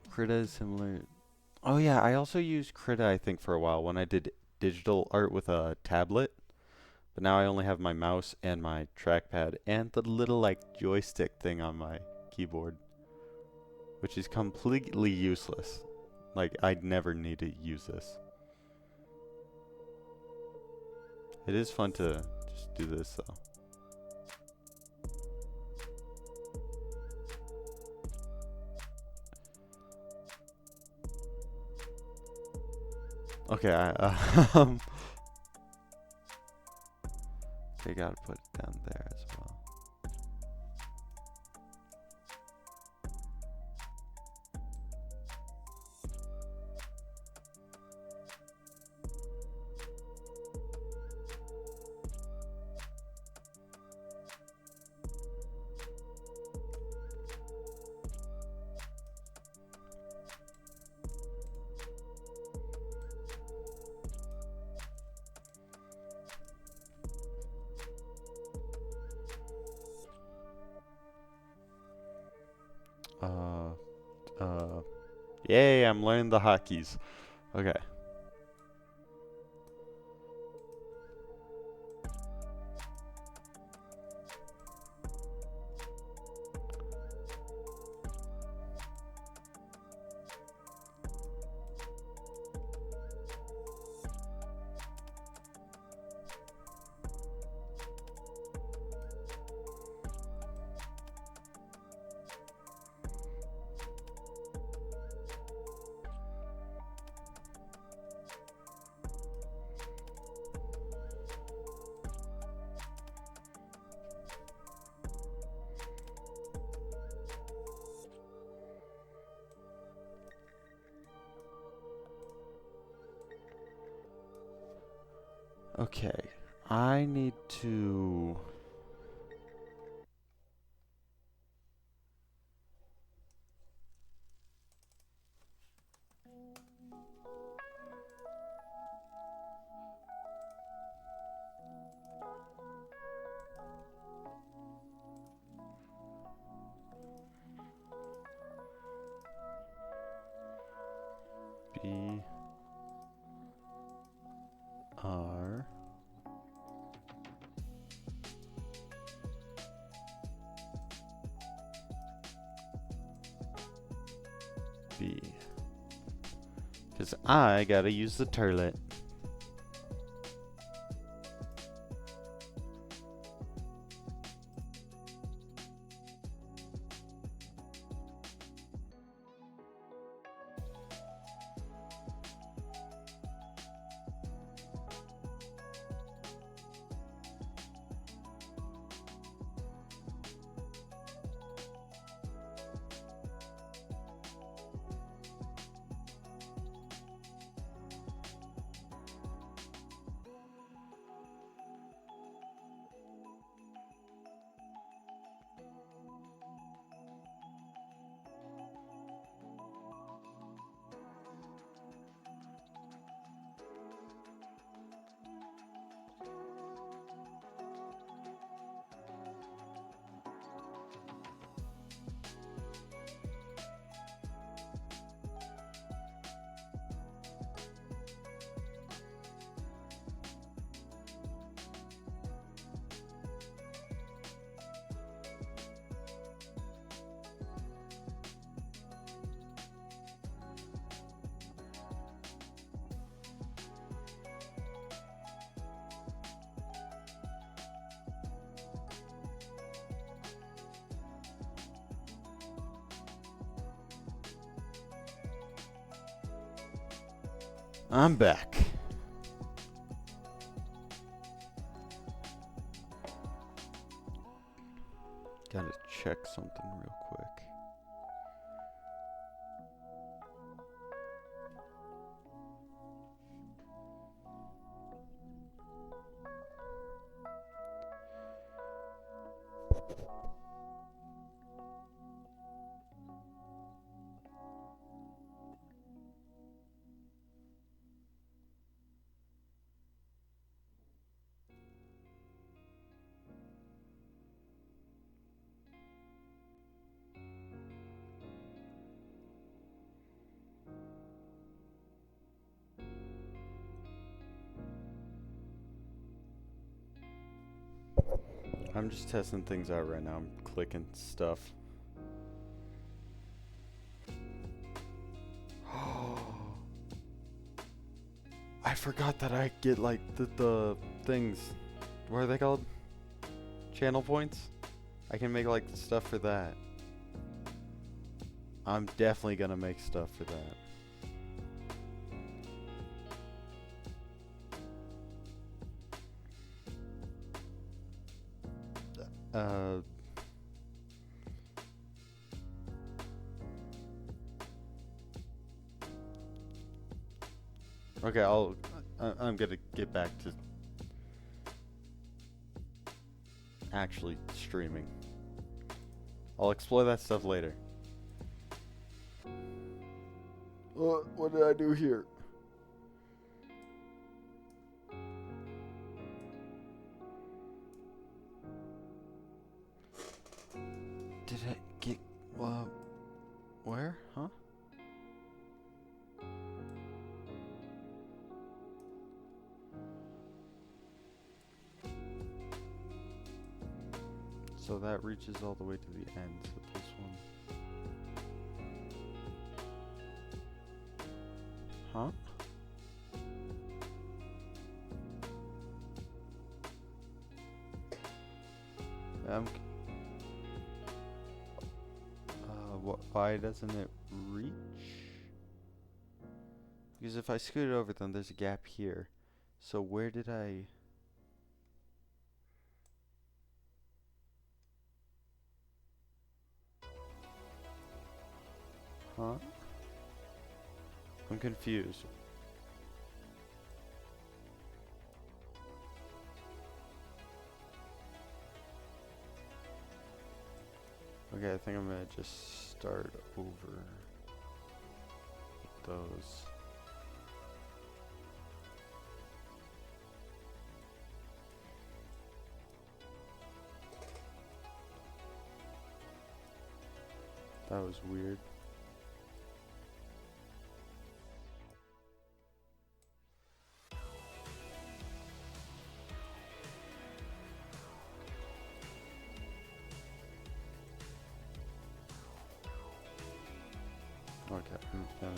Krita is similar. Oh yeah, I also used Krita, I think, for a while when I did digital art with a tablet. But now I only have my mouse and my trackpad and the little like joystick thing on my keyboard, which is completely useless. Like I'd never need to use this. It is fun to just do this though. Okay, I gotta put it down there as well. Uh, yay, I'm learning the hotkeys. Okay. Okay. I need to... B... R... B. Because I gotta use the turlet. I'm back. Gotta check something real quick. I'm just testing things out right now. I'm clicking stuff. I forgot that I get like the things. What are they called? Channel points? I can make like stuff for that. I'm definitely gonna make stuff for that. Okay, I'm gonna get back to actually streaming. I'll explore that stuff later. What did I do here? Did I get where? Huh? So that reaches all the way to the end. So this one. Huh? Why doesn't it reach? Because if I scoot it over, then there's a gap here. So where did I... Huh? I'm confused. Okay, I think I'm gonna just start over with those. That was weird. Okay, I'm gonna...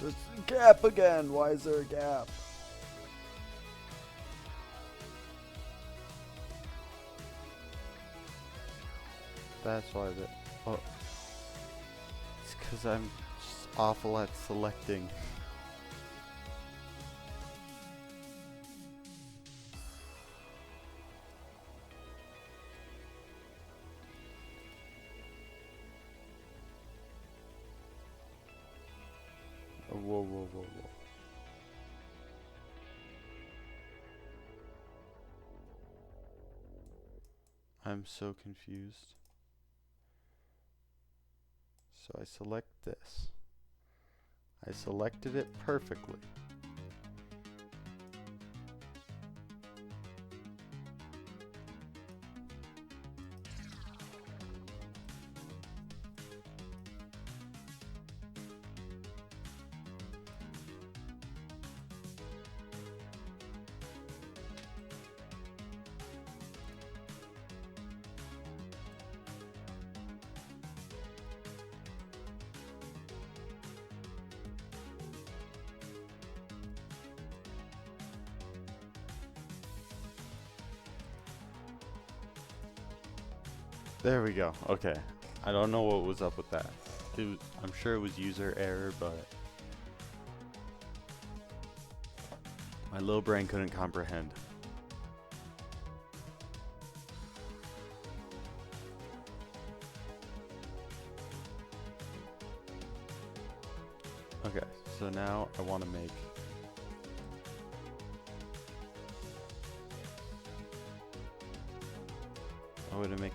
There's a gap again! Why is there a gap? That's why the... Oh. It's because I'm just awful at selecting. Whoa, whoa, whoa, whoa. I'm so confused. So I select this. I selected it perfectly. There we go. Okay. I don't know what was up with that. I'm sure it was user error, but my little brain couldn't comprehend. Okay, so now I want to make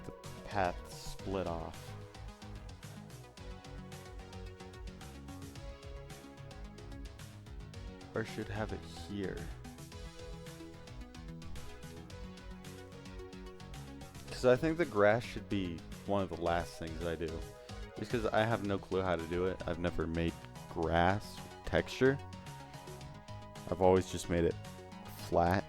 the path split off. Or should have it here. Because I think the grass should be one of the last things I do. Just because I have no clue how to do it. I've never made grass texture. I've always just made it flat.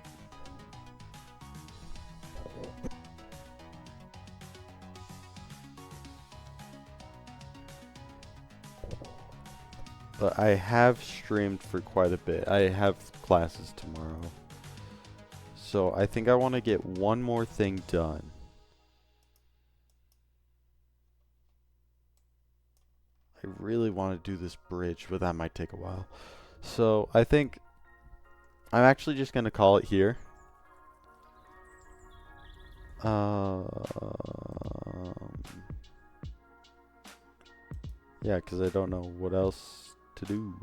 But I have streamed for quite a bit. I have classes tomorrow. So I think I want to get one more thing done. I really want to do this bridge, but that might take a while. So I think I'm actually just going to call it here. Yeah, because I don't know what else to do.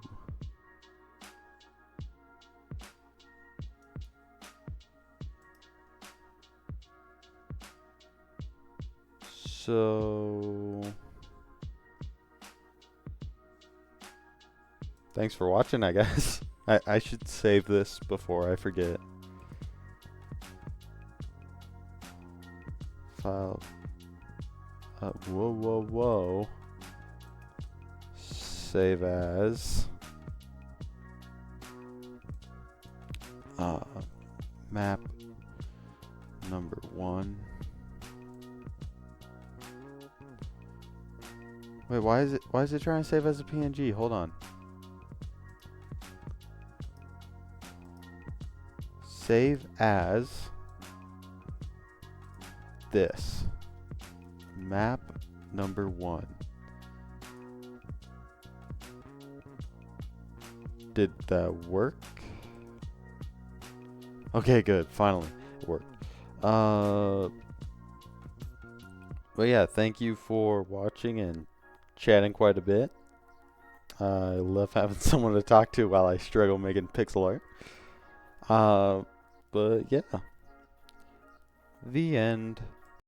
So thanks for watching, I guess. I should save this before I forget. File. Whoa. Save as. Map number 1. Wait, why is it trying to save as a PNG? Hold on. Save as this. Map number 1. Did that work? Okay, good. Finally, it worked. But yeah, thank you for watching and chatting quite a bit. I love having someone to talk to while I struggle making pixel art. But yeah. The end.